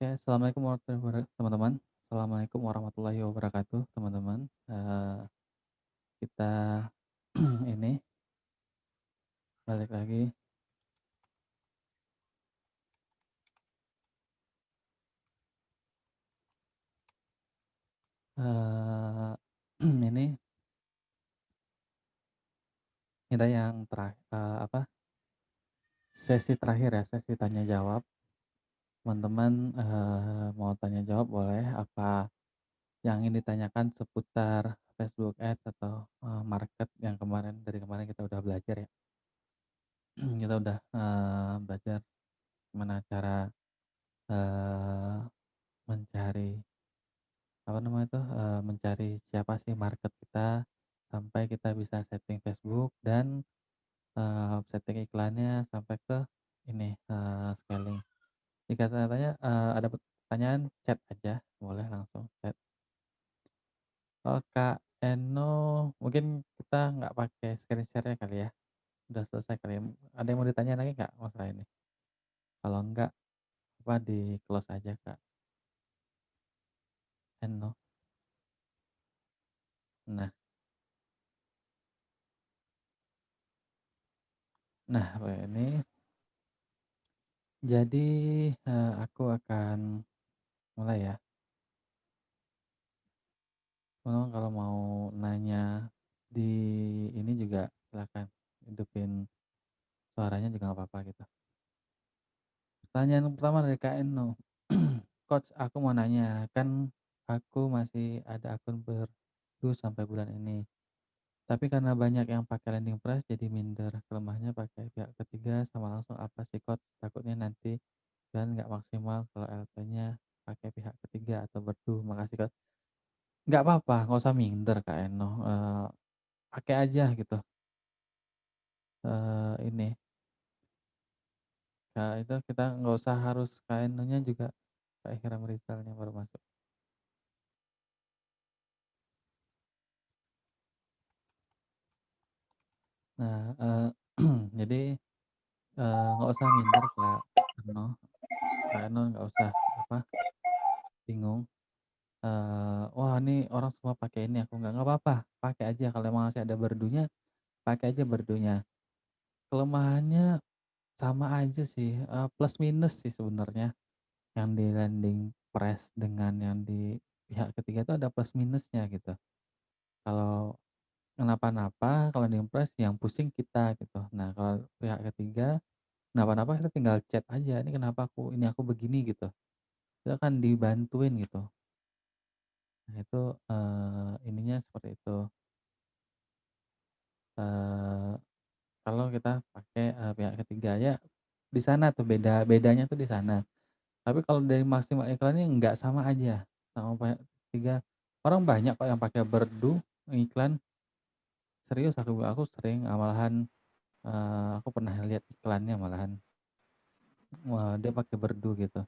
Oke, assalamualaikum warahmatullahi wabarakatuh, teman-teman. Assalamualaikum warahmatullahi wabarakatuh, teman-teman. Kita ini balik lagi. eh ini kita yang terakhir, sesi terakhir ya, sesi tanya jawab. Teman-teman mau tanya jawab boleh. Apa yang ingin ditanyakan seputar Facebook Ads atau market yang dari kemarin kita udah belajar ya. Kita udah belajar gimana cara eh, mencari apa namanya itu, mencari siapa sih market kita, sampai kita bisa setting Facebook dan, setting iklannya sampai ke ini, scaling. Jika tanya-tanya, ada pertanyaan chat aja, boleh langsung chat. Oh, Kak Eno, mungkin kita nggak pakai screen share-nya kali ya? Udah selesai kali ya? Ada yang mau ditanya lagi nggak masalah ini? Kalau enggak, apa di-close aja, Kak Eno. Nah nah, ini jadi, aku akan mulai ya. Kalau mau nanya di ini juga silakan, hidupin suaranya juga nggak apa-apa gitu. Pertanyaan pertama dari Kak Eno, "Coach, aku mau nanya, kan aku masih ada akun sampai bulan ini, tapi karena banyak yang pakai landing price jadi minder. Kelemahannya pakai pihak ketiga sama langsung apa sih, Coach? Takutnya nanti dan nggak maksimal kalau LP-nya pakai pihak ketiga atau Makasih, Coach." Nggak apa-apa, nggak usah minder Kak Eno, pakai aja gitu. Ini, itu kita nggak usah harus KNU-nya juga kayak Hiram Rizalnya baru masuk. Nah, jadi, nggak usah minder Eno Kak Eno nggak usah apa, bingung, "Wah ini orang semua pakai ini aku nggak apa-apa, pakai aja kalau emang masih ada berdunya, pakai aja berdunya." Kelemahannya sama aja sih, plus minus sih sebenarnya, yang di landing press dengan yang di pihak ketiga itu ada plus minusnya gitu. Kalau kenapa-napa, kalau di-impress yang pusing kita gitu. Nah, kalau pihak ketiga, kenapa-napa kita tinggal chat aja, "Ini kenapa aku begini," gitu. Kita kan dibantuin gitu. Nah itu, ininya seperti itu. Eee, Kalau kita pakai, pihak ketiga ya di sana tuh bedanya tuh di sana. Tapi kalau dari maksimal iklannya nggak sama aja sama pihak ketiga. Orang banyak kok yang pakai iklan, serius aku sering, malahan, aku pernah lihat iklannya malahan. Wah, dia pakai gitu.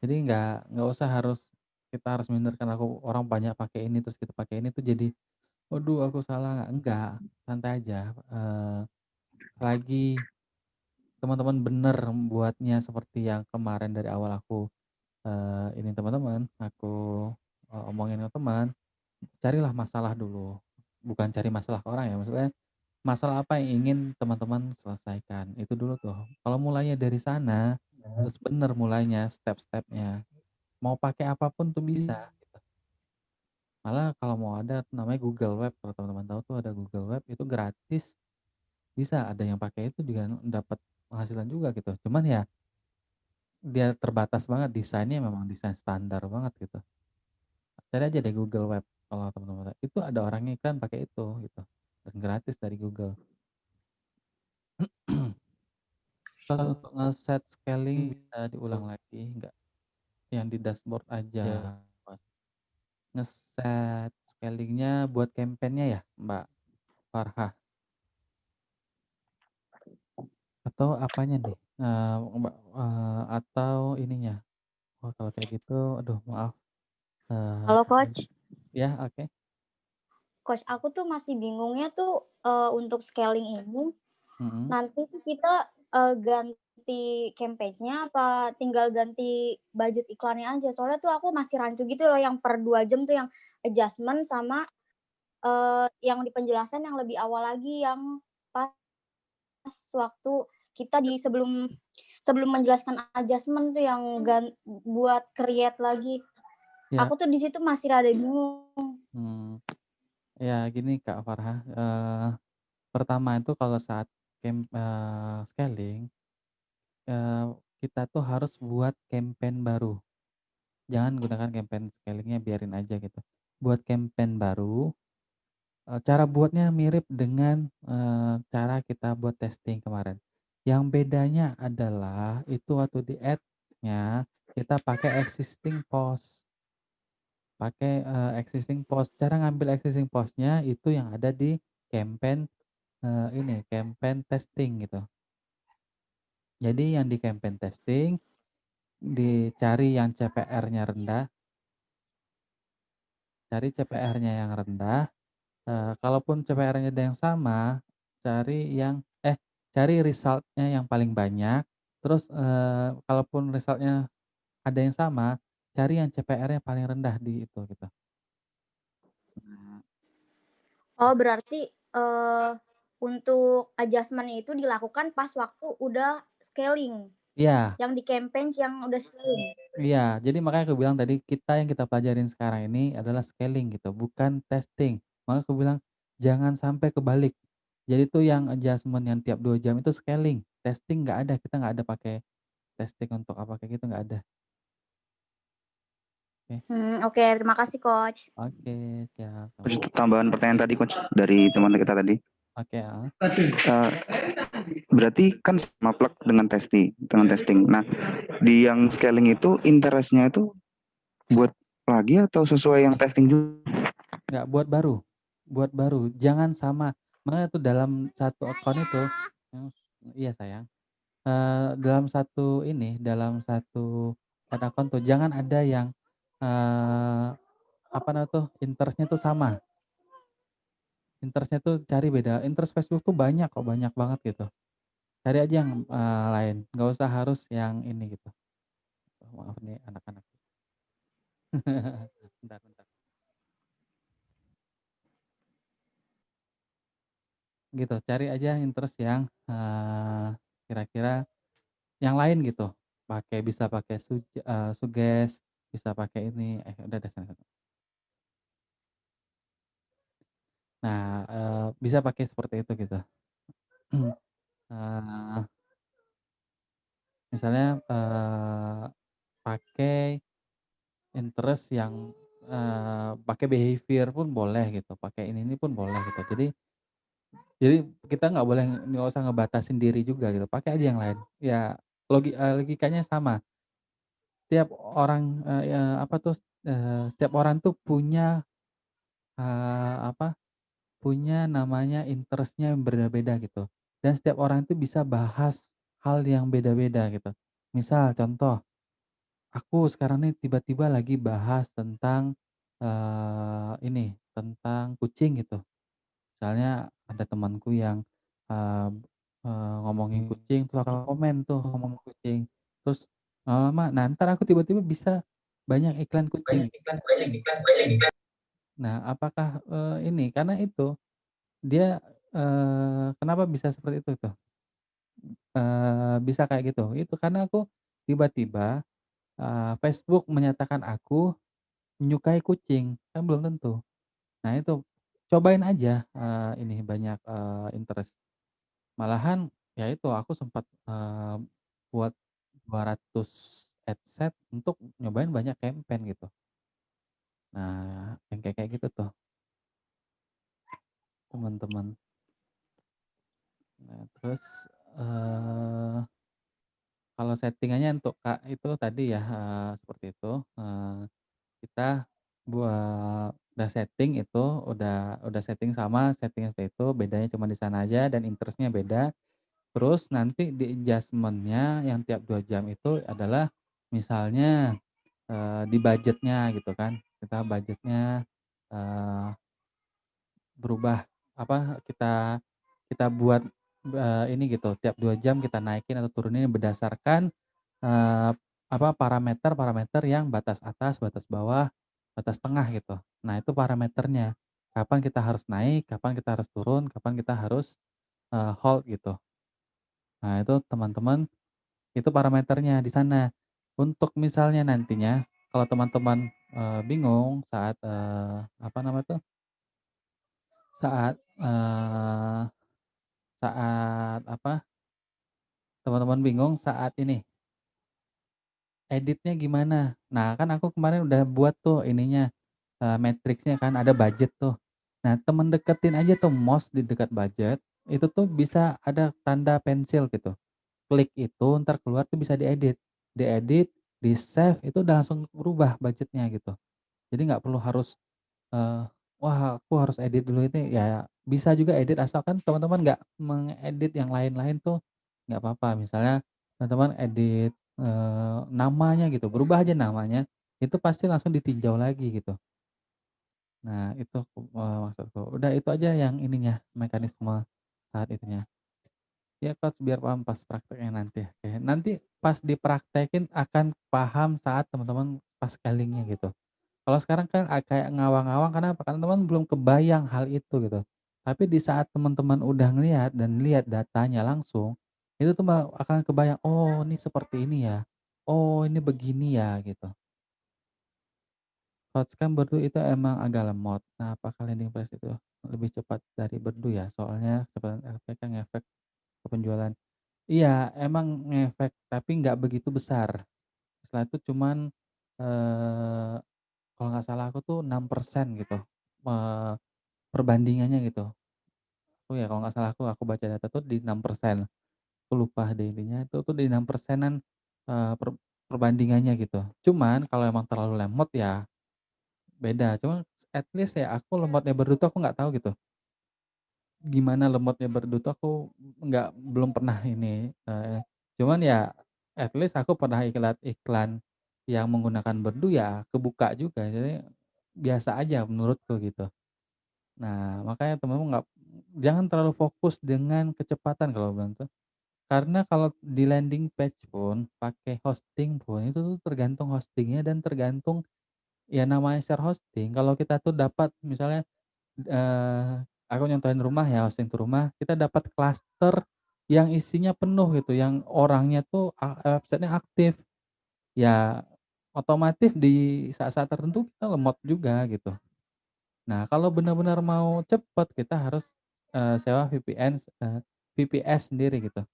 Jadi nggak usah kita harus minder karena orang banyak pakai ini, terus kita pakai ini tuh jadi, "Waduh aku salah." Enggak, santai aja, selagi teman-teman bener buatnya seperti yang kemarin dari awal aku, ini teman-teman, aku, omongin ke teman, carilah masalah dulu, bukan cari masalah ke orang ya, maksudnya masalah apa yang ingin teman-teman selesaikan, itu dulu tuh. Kalau mulainya dari sana, terus bener mulainya, step-stepnya, mau pakai apapun tuh bisa gitu. Malah kalau mau ada namanya Google Web, kalau teman-teman tahu tuh ada Google Web itu gratis, bisa ada yang pakai itu juga dapat penghasilan juga gitu. Cuman ya dia terbatas banget, desainnya memang desain standar banget gitu. Cari aja deh Google Web kalau teman-teman itu ada orang iklan pakai itu gitu, dan gratis dari Google. Terus untuk ngeset scaling bisa diulang lagi nggak? Yang di dashboard aja, Mas. Ngeset scaling-nya buat campaign-nya ya, Mbak Farha? Atau apanya nih? Mbak, atau ininya? Oh kalau kayak gitu aduh maaf, Halo eee, Coach, ya oke, Coach aku tuh masih bingungnya tuh, untuk scaling ini mhm, nanti tuh kita, ganti ganti campaign-nya apa tinggal ganti budget iklannya aja? Soalnya tuh aku masih rancu gitu loh yang per 2 jam tuh yang adjustment sama, yang di penjelasan yang lebih awal lagi yang pas waktu kita di sebelum sebelum menjelaskan adjustment tuh yang buat create lagi. Ya, Aku tuh di situ masih rada bingung. mmm, ya gini Kak Farha, pertama itu kalau saat scaling, eee, kita tuh harus buat campaign baru. Jangan gunakan campaign scaling-nya, biarin aja gitu. Buat campaign baru, cara buatnya mirip dengan, cara kita buat testing kemarin. Yang bedanya adalah itu waktu di ads-nya kita pakai existing post. Pakai, existing post. Cara ngambil existing post-nya itu yang ada di campaign, ini, campaign testing gitu. Jadi yang di campaign testing, dicari yang CPR-nya rendah, cari CPR-nya yang rendah, kalaupun CPR-nya ada yang sama, cari yang cari result-nya yang paling banyak, terus, kalaupun result-nya ada yang sama, cari yang CPR-nya paling rendah di itu, gitu. Nah, Oh berarti, untuk adjustment-nya itu dilakukan pas waktu udah scaling, iya. yang di campaign yang udah scaling? Iya, jadi makanya aku bilang tadi yang kita pelajarin sekarang ini adalah scaling gitu, bukan testing. Makanya aku bilang jangan sampai kebalik. Jadi tuh yang adjustment yang tiap 2 jam itu scaling, testing nggak ada, kita nggak ada pakai testing untuk apa kayak gitu nggak ada. Oke, Oke terima kasih Coach. oke, siap, Coach, sama-sama. tambahan pertanyaan tadi Coach dari teman kita tadi. Oke, heeh. Eh, Berarti kan sama plug dengan testing. Nah, di yang scaling itu interestnya itu buat lagi atau sesuai yang testing juga? Nggak, buat baru, jangan sama. Makanya tuh dalam satu akun itu mmm, iya sayang, dalam satu ad account tuh jangan ada yang, eee, apa namanya tuh, interest-nya tuh sama, interest-nya tuh cari beda, interest Facebook tuh banyak kok, banyak banget gitu. Cari aja yang, lain, nggak usah harus yang ini gitu. Oh, maaf nih anak-anak. Bentar bentar. Gitu, cari aja interest yang, kira-kira yang lain gitu, bisa pakai Suggest, bisa pakai ini, udah deh sana. Nah, bisa pakai seperti itu gitu. Eee, misalnya, pakai interest yang, pakai behavior pun boleh gitu, pakai ini pun boleh gitu. Jadi kita nggak usah ngebatasin diri juga gitu, pakai aja yang lain. Ya logikanya sama, setiap orang, setiap orang tuh punya, apa, punya namanya interest-nya yang berbeda-beda gitu, dan setiap orang itu bisa bahas hal yang beda-beda gitu. Misal contoh, aku sekarang nih tiba-tiba lagi bahas tentang, tentang kucing gitu. Misalnya ada temanku yang, eee ngomongin kucing, terus aku komen tuh ngomongin kucing, terus lama-lama, nah entar aku tiba-tiba bisa banyak iklan kucing. Nah apakah, karena itu dia, kenapa bisa seperti itu tuh, bisa kayak gitu, itu karena aku tiba-tiba, Facebook menyatakan aku menyukai kucing, kan belum tentu. Nah itu, cobain aja, banyak, interest. Malahan ya itu aku sempat, buat 200 adsense untuk nyobain banyak campaign gitu. Nah yang kayak gitu tuh teman-teman. Nah terus, eee, kalau settingannya untuk itu tadi ya, seperti itu, kita udah setting itu, udah setting sama, setting seperti itu, bedanya cuma di sana aja dan interest-nya beda. Terus nanti di adjustment-nya yang tiap 2 jam itu adalah misalnya, di budgetnya gitu kan, kita budgetnya, eee, berubah, kita kita buat ini gitu, tiap 2 jam kita naikin atau turunin berdasarkan, eee, apa, parameter-parameter yang batas atas, batas bawah, batas tengah gitu. Nah itu parameternya, kapan kita harus naik, kapan kita harus turun, kapan kita harus, hold gitu. Nah itu teman-teman, itu parameternya di sana. Untuk misalnya nantinya kalau teman-teman, bingung saat, apa namanya tuh, saat, saat apa, teman-teman bingung saat ini, editnya gimana. Nah kan aku kemarin udah buat tuh ininya, matriksnya kan ada budget tuh. Nah temen deketin aja tuh mouse di dekat budget, itu tuh bisa ada tanda pensil gitu. Klik itu entar keluar tuh bisa diedit. Diedit, di-save, itu udah langsung berubah budgetnya gitu. Jadi nggak perlu harus, wah aku harus edit dulu ini, ya bisa juga edit asalkan teman-teman nggak mengedit yang lain-lain tuh nggak apa-apa. Misalnya teman-teman edit, namanya gitu, berubah aja namanya, itu pasti langsung ditinjau lagi gitu. Nah itu, maksudku. Udah itu aja yang ininya, mekanisme saat itunya. Ya Coach, biar paham pas prakteknya nanti, oke. Nanti pas dipraktekin akan paham saat teman-teman pas scalling gitu. Kalau sekarang kan, kayak ngawang-ngawang kenapa? Karena teman belum kebayang hal itu gitu. Tapi di saat teman-teman udah ngelihat dan lihat datanya langsung, itu tuh akan kebayang, "Oh ini seperti ini ya, oh ini begini ya," gitu. Coach kan Berdu itu emang agak lemot. Nah apakah landing price itu lebih cepat dari Berdu ya? Soalnya kecepatan RP kan ngefek ke penjualan. Iya, emang ngefek, tapi nggak begitu besar. Setelah itu cuman, kalau nggak salah aku tuh 6% gitu, eee, perbandingannya gitu. Oh ya kalau nggak salah aku baca data tuh di 6%. Aku lupa deh intinya itu tuh di 6%-an, perbandingannya gitu. Cuman kalau emang terlalu lemot ya beda, cuma at least ya aku lemotnya Berdu tuh aku nggak tahu gitu. Gimana lemotnya Berdu tuh aku belum pernah ini, cuman ya at least aku pernah iklan-iklan yang menggunakan Berdu ya kebuka juga, jadi biasa aja menurutku gitu. Nah makanya temen-temen jangan terlalu fokus dengan kecepatan kalau bilang tuh, karena kalau di landing page pun pakai hosting pun itu tuh tergantung hosting-nya dan tergantung ya namanya share hosting, kalau kita tuh dapat misalnya aku nyontohin rumah ya, hosting tuh rumah, kita dapat klaster yang isinya penuh gitu, yang orangnya tuh websitenya aktif. Ya otomatis di saat-saat tertentu kita lemot juga gitu. Nah kalau benar-benar mau cepet kita harus, sewa VPS sendiri gitu.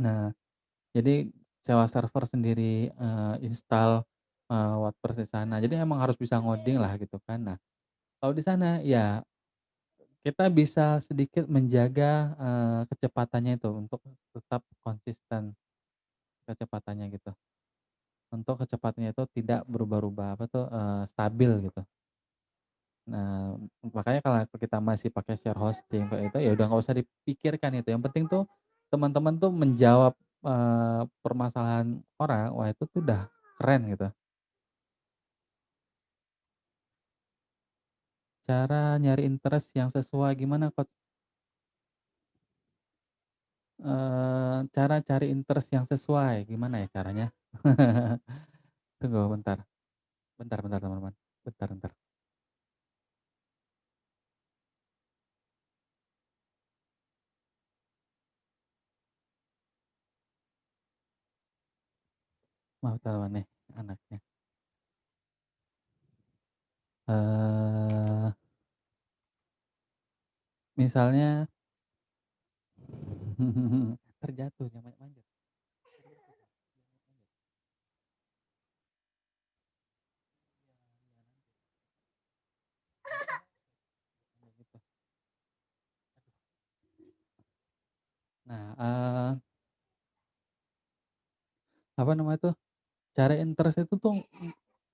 Nah jadi sewa server sendiri, install, WordPress di sana, jadi emang harus bisa ngoding lah gitu kan. Nah kalau di sana ya kita bisa sedikit menjaga, kecepatannya itu untuk tetap konsisten kecepatannya gitu. Untuk kecepatannya itu tidak berubah-ubah, apa tuh, stabil gitu. Nah, makanya kalau kita masih pakai share hosting kayak itu, ya udah nggak usah dipikirkan itu, yang penting tuh teman-teman tuh menjawab, permasalahan orang, wah itu tuh udah keren gitu. Cara nyari interest yang sesuai gimana Coach? Cara cari interest yang sesuai, gimana ya caranya? Tunggu bentar. Bentar bentar teman-teman, bentar bentar. Maaf teman nih, anaknya. Eee, misalnya terjatuh jangan manjat-manjat. Kayak gitu. Nah, apa namanya tuh, cari interest itu tuh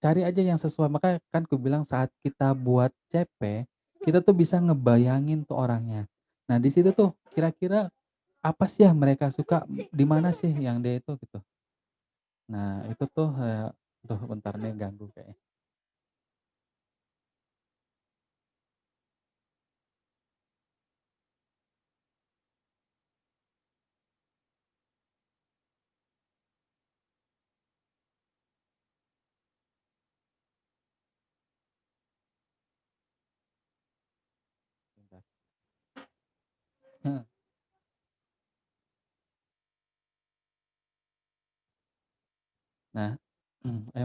cari aja yang sesuai, makanya kan kubilang saat kita buat CP, kita tuh bisa ngebayangin tuh orangnya. Nah di situ tuh kira-kira apa sih yang mereka suka, di mana sih yang dia itu gitu. Nah itu tuh, aduh bentar nih ganggu kayaknya. Nah,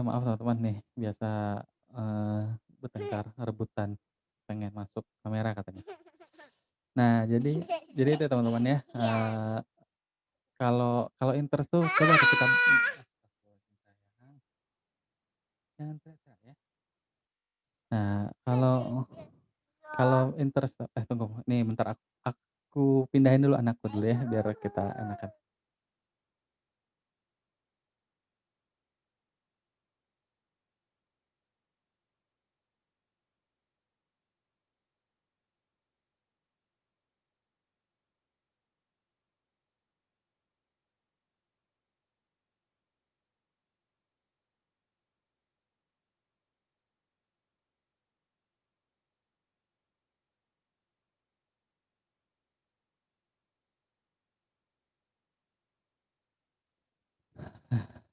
maaf teman-teman nih, biasa, eee, bertengkar, rebutan, pengen masuk kamera katanya. Nah, jadi itu teman-teman ya, kalau kalau interest tuh coba tuh kita sayang, jangan teriak-teriak ya. Nah, kalau kalau interest tunggu, nih bentar aku pindahin dulu anakku dulu ya, biar kita enakan.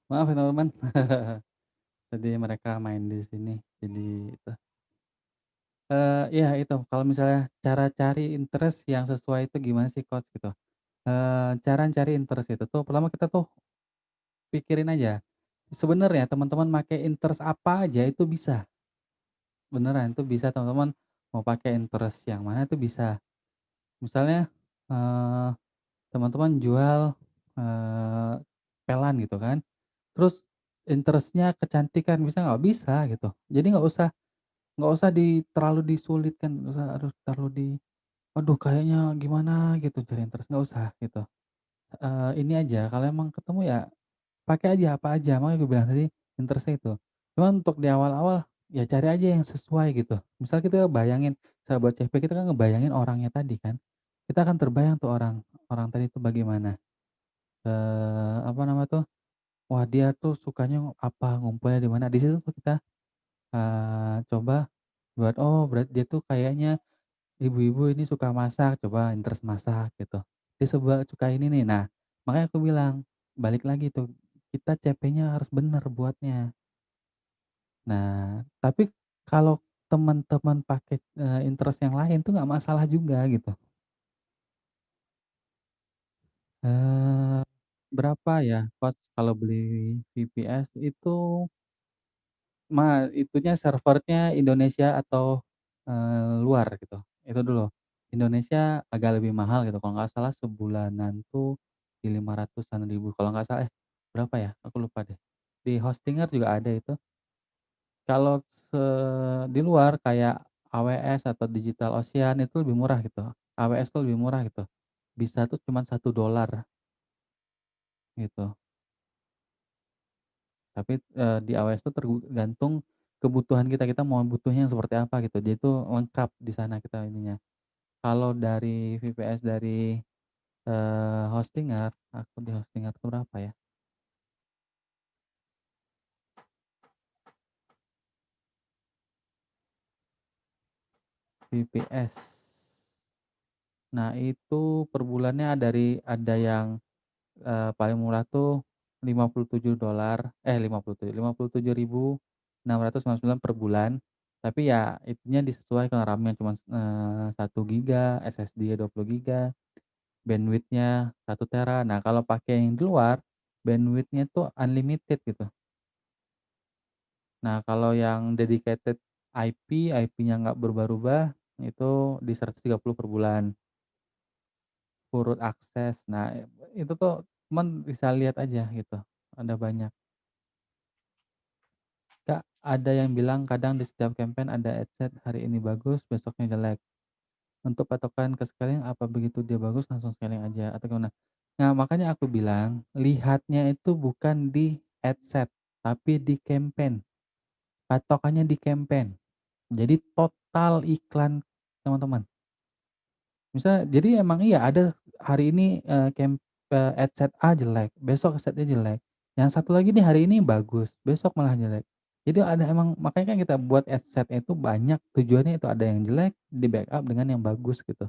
Maaf ya teman-teman, tadi mereka main di sini, jadi itu. Iya itu, kalau misalnya cara cari interest yang sesuai itu gimana sih Coach gitu? Cara cari interest itu tuh pertama kita tuh pikirin aja, sebenarnya teman-teman make interest apa aja itu bisa, beneran itu bisa teman-teman mau pakai interest yang mana itu bisa. Misalnya, eee, teman-teman jual, eee, pelan gitu kan, terus interest-nya kecantikan bisa nggak? Bisa gitu. Jadi nggak usah terlalu disulitkan, nggak usah harus terlalu "Waduh kayaknya gimana," gitu cari interest, nggak usah gitu. Ini aja kalau emang ketemu ya pakai aja apa aja, makanya gue bilang tadi interest-nya itu. Cuman untuk di awal-awal ya cari aja yang sesuai gitu. Misal kita bayangin sahabat CP kita kan ngebayangin orangnya tadi kan, kita akan terbayang tuh orang orang tadi itu bagaimana, apa nama tuh, wah dia tuh sukanya apa, ngumpulnya di mana, di situ tuh kita, coba buat, oh berarti dia tuh kayaknya ibu-ibu ini suka masak, coba interest masak gitu. Dia suka ini nih. Nah, makanya aku bilang, balik lagi tuh, kita CP-nya harus bener buatnya. Nah, tapi kalau teman-teman pakai, interest yang lain tuh nggak masalah juga gitu. Eee, berapa ya cost kalau beli VPS itu itunya servernya Indonesia atau, luar gitu, itu dulu. Indonesia agak lebih mahal gitu, kalau nggak salah sebulanan tuh di 500-an ribu kalau nggak salah berapa ya? Aku lupa deh. Di Hostinger juga ada itu. Kalau di luar kayak AWS atau Digital Ocean itu lebih murah gitu, AWS tuh lebih murah gitu, bisa tuh cuman $1 gitu. Tapi, di AWS itu tergantung kebutuhan kita, kita mau butuhnya yang seperti apa gitu. Dia itu lengkap di sana kita ininya. Kalau dari VPS dari, Hostinger, aku di Hostinger tuh berapa ya? VPS. Nah itu per bulannya ada yang, paling murah tuh $57 $57.699 per bulan. Tapi ya itunya disesuaikan RAM-nya cuman, 1 giga, SSD 20 giga. Bandwidth-nya 1 tera. Nah, kalau pakai yang di luar, bandwidth-nya tuh unlimited gitu. Nah, kalau yang dedicated IP-nya nggak berubah-ubah, itu di 130 per bulan, full root access. Nah, itu tuh cuman bisa lihat aja gitu, ada banyak. Kak, ada yang bilang kadang di setiap campaign ada adset, hari ini bagus, besoknya jelek. Untuk patokan ke scaling apa begitu dia bagus langsung scaling aja atau gimana? Nah, makanya aku bilang, lihatnya itu bukan di adset, tapi di campaign, patokannya di campaign. Jadi total iklan teman-teman. Jadi emang iya ada hari ini, adset A jelek, besok adsetnya jelek, yang satu lagi nih hari ini bagus, besok malah jelek. Jadi ada emang makanya kan kita buat adset itu banyak tujuannya itu ada yang jelek, di-backup dengan yang bagus gitu.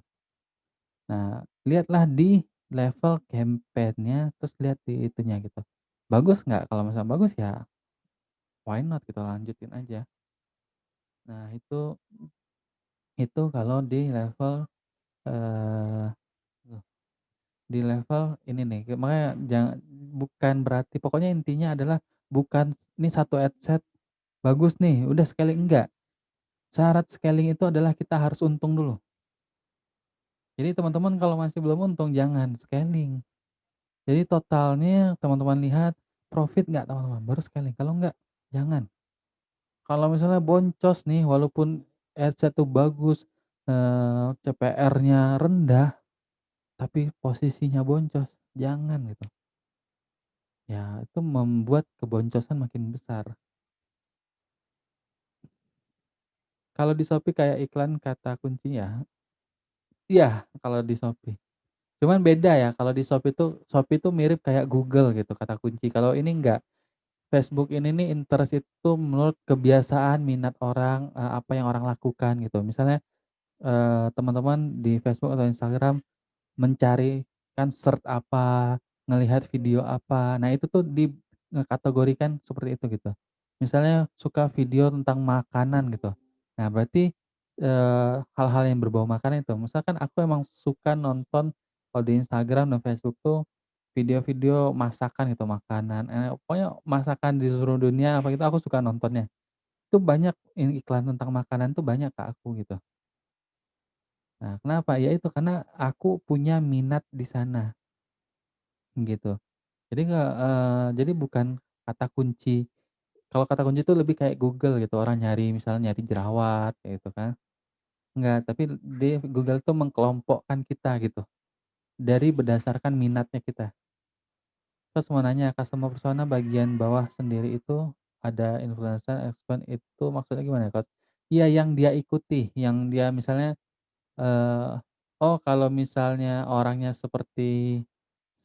Nah, lihatlah di level campaign-nya, terus lihat di itunya gitu. Bagus nggak? Kalau misalnya bagus ya why not kita lanjutin aja. Nah itu kalau di level, eee, di level ini nih, makanya bukan berarti pokoknya intinya adalah bukan ini satu adset bagus nih, udah scaling, enggak. Syarat scaling itu adalah kita harus untung dulu. Jadi teman-teman kalau masih belum untung jangan scaling. Jadi totalnya teman-teman lihat profit nggak teman-teman, baru scaling, kalau enggak jangan. Kalau misalnya boncos nih walaupun adset tuh bagus, CPR-nya rendah, tapi posisinya boncos, jangan gitu. Ya itu membuat keboncosan makin besar. Kalau di Shopee kayak iklan kata kuncinya, iya kalau di Shopee. Cuman beda ya, kalau di Shopee tuh mirip kayak Google gitu kata kunci, kalau ini enggak. Facebook ini nih interest itu menurut kebiasaan, minat orang, apa yang orang lakukan gitu. Misalnya, teman-teman di Facebook atau Instagram mencari kan search apa, ngelihat video apa, nah itu tuh ngekategorikan seperti itu gitu. Misalnya suka video tentang makanan gitu, nah berarti, hal-hal yang berbau makanan itu, misalkan aku emang suka nonton kalau di Instagram dan Facebook tuh video-video masakan gitu, makanan, pokoknya masakan di seluruh dunia apa gitu aku suka nontonnya. Itu banyak iklan tentang makanan tuh banyak ke aku gitu. Nah kenapa? Ya itu karena aku punya minat di sana, gitu. Jadi bukan kata kunci, kalau kata kunci itu lebih kayak Google gitu, orang nyari misalnya nyari jerawat kayak gitu kan. Enggak, tapi Google tuh mengkelompokkan kita gitu, dari berdasarkan minatnya kita. Terus mau nanya, customer persona bagian bawah sendiri itu ada influencer, expert itu maksudnya gimana ya, Coach? Iya yang dia ikuti, yang dia misalnya, eee, oh kalau misalnya orangnya seperti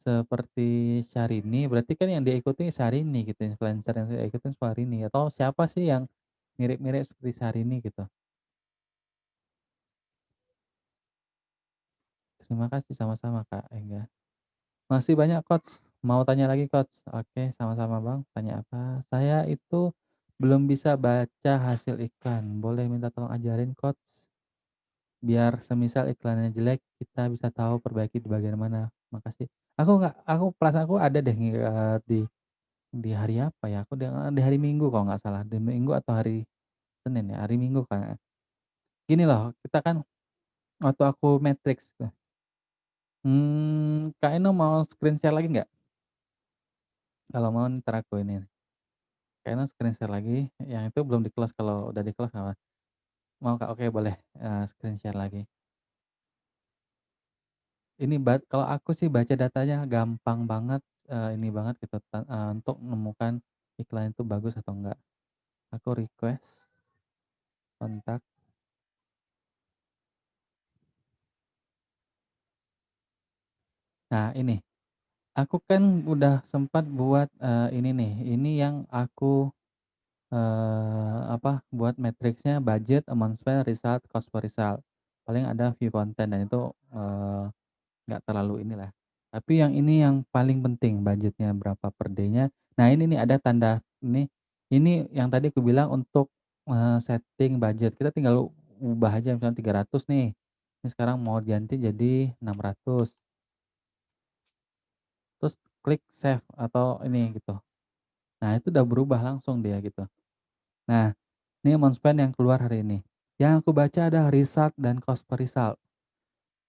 seperti Syahrini, berarti kan yang dia ikuti Syahrini gitu, influencer yang saya ikutin Syahrini, atau siapa sih yang mirip-mirip seperti Syahrini gitu. Terima kasih, sama-sama Kak Engga. Masih banyak Coach, mau tanya lagi Coach? Oke, sama-sama Bang, tanya apa? Saya itu belum bisa baca hasil iklan, boleh minta tolong ajarin Coach? Biar semisal iklannya jelek, kita bisa tahu perbaiki di bagian mana. Makasih. Aku perasaan aku ada deh di hari apa ya, aku di hari Minggu kalau nggak salah, di Minggu atau hari Senin ya, hari Minggu kayaknya. Gini loh, kita kan waktu aku matriks tuh, Kak Eno mau screen share lagi nggak? Kalau mau entar aku ini. Kayaknya screen-share lagi, yang itu belum di-close, kalau udah di-close nggak apa mau Kak? Oke boleh, screen-share lagi. Ini kalau aku sih baca datanya gampang banget, ini banget gitu untuk menemukan iklan itu bagus atau enggak. Aku request kontak. Nah ini, aku kan udah sempat buat, ini nih, ini yang aku, apa, buat matriksnya budget, amount spend, result, cost per result. Paling ada view content dan itu, nggak terlalu inilah. Tapi yang ini yang paling penting budgetnya berapa per day-nya. Nah ini nih ada tanda ini yang tadi aku bilang untuk, setting budget. Kita tinggal ubah aja misalnya 300 nih, ini sekarang mau ganti jadi 600, terus klik save atau ini gitu. Nah itu udah berubah langsung dia gitu. Nah ini amount spend yang keluar hari ini. Yang aku baca ada result dan cost per result.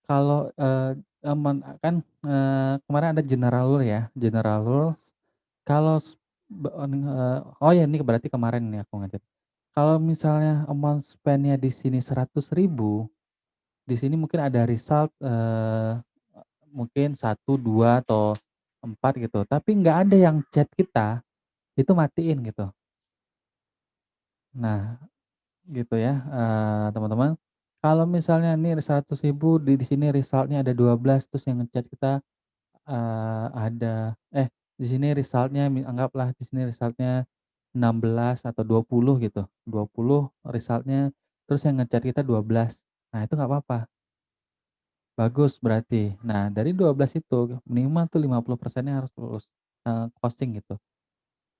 Kalau, kan, kemarin ada general rule ya, general rule kalau oh ya ini berarti kemarin nih aku ngajar. Kalau misalnya amount spend-nya di sini 100.000, di sini mungkin ada result, mungkin 1, 2, atau 4 gitu, tapi nggak ada yang chat kita, itu matiin gitu. Nah gitu ya, teman-teman. Kalau misalnya nih 100.000 di sini result-nya ada 12, terus yang nge-chat kita ada di sini result-nya anggaplah di sini result-nya 16 atau 20 gitu, 20 result-nya, terus yang nge-chat kita 12. Nah itu nggak apa-apa, bagus berarti. Nah dari 12 itu minimal tuh 50%-nya harus lulus, closing gitu.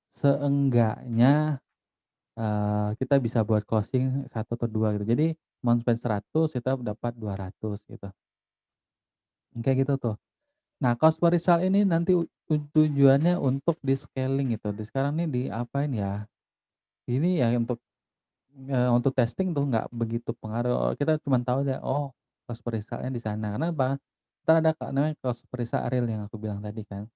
Seenggaknya, kita bisa buat closing 1 atau 2 gitu. Jadi mau spend 100 kita dapat 200 gitu, kayak gitu tuh. Nah, cost per result ini nanti tujuannya untuk di-scaling gitu. Sekarang nih diapain ya, ini ya untuk testing tuh nggak begitu pengaruh, kita cuman tahu deh, oh cost per result-nya di sana. Kenapa? Entar ada namanya cost per result real yang aku bilang tadi kan.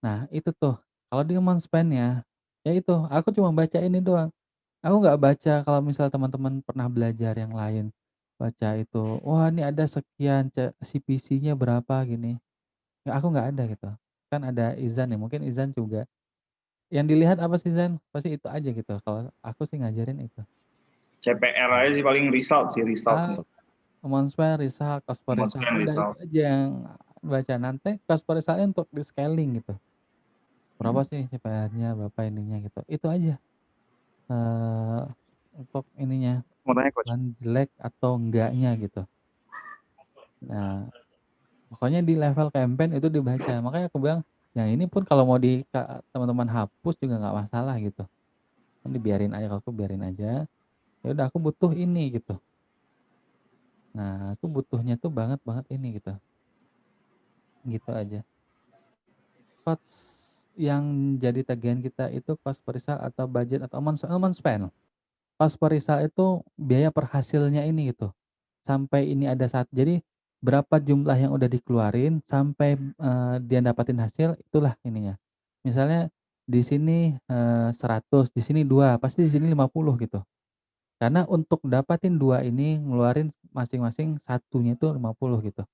Nah itu tuh, kalau di month spend-nya, ya itu, aku cuma baca ini doang. Aku nggak baca kalau misal teman-teman pernah belajar yang lain, baca itu, wah ini ada sekian CPC-nya berapa gini, aku nggak ada gitu. Kan ada Izan ya, mungkin Izan juga, yang dilihat apa sih Zan? Pasti itu aja gitu, kalau aku sih ngajarin itu. CPR aja Nah, sih paling result sih resultnya. month spend, result, cost per Month result, spend udah itu result. aja yang baca, nanti cost per result-nya untuk di-scaling gitu. Berapa sih CPR-nya, berapa ininya gitu, itu aja. Eee, untuk ininya, Mau tanya coach. jelek atau enggaknya gitu. Nah, pokoknya di level campaign itu dibaca, makanya aku bilang, yang ini pun kalau mau teman-teman hapus juga nggak masalah gitu, kan dibiarin aja, kalau aku biarin aja, ya udah aku butuh ini gitu. Nah, aku butuhnya tuh banget banget ini gitu aja. Cost yang jadi tagihan kita itu cost per result atau budget atau amount spend. Cost per result itu biaya per hasilnya ini gitu. Sampai ini ada jadi berapa jumlah yang udah dikeluarin sampai, dia dapatin hasil, itulah ininya. Misalnya di sini, 100, di sini 2, pasti di sini 50 gitu. Karena untuk dapatin 2 ini ngeluarin masing-masing satunya itu 50 gitu.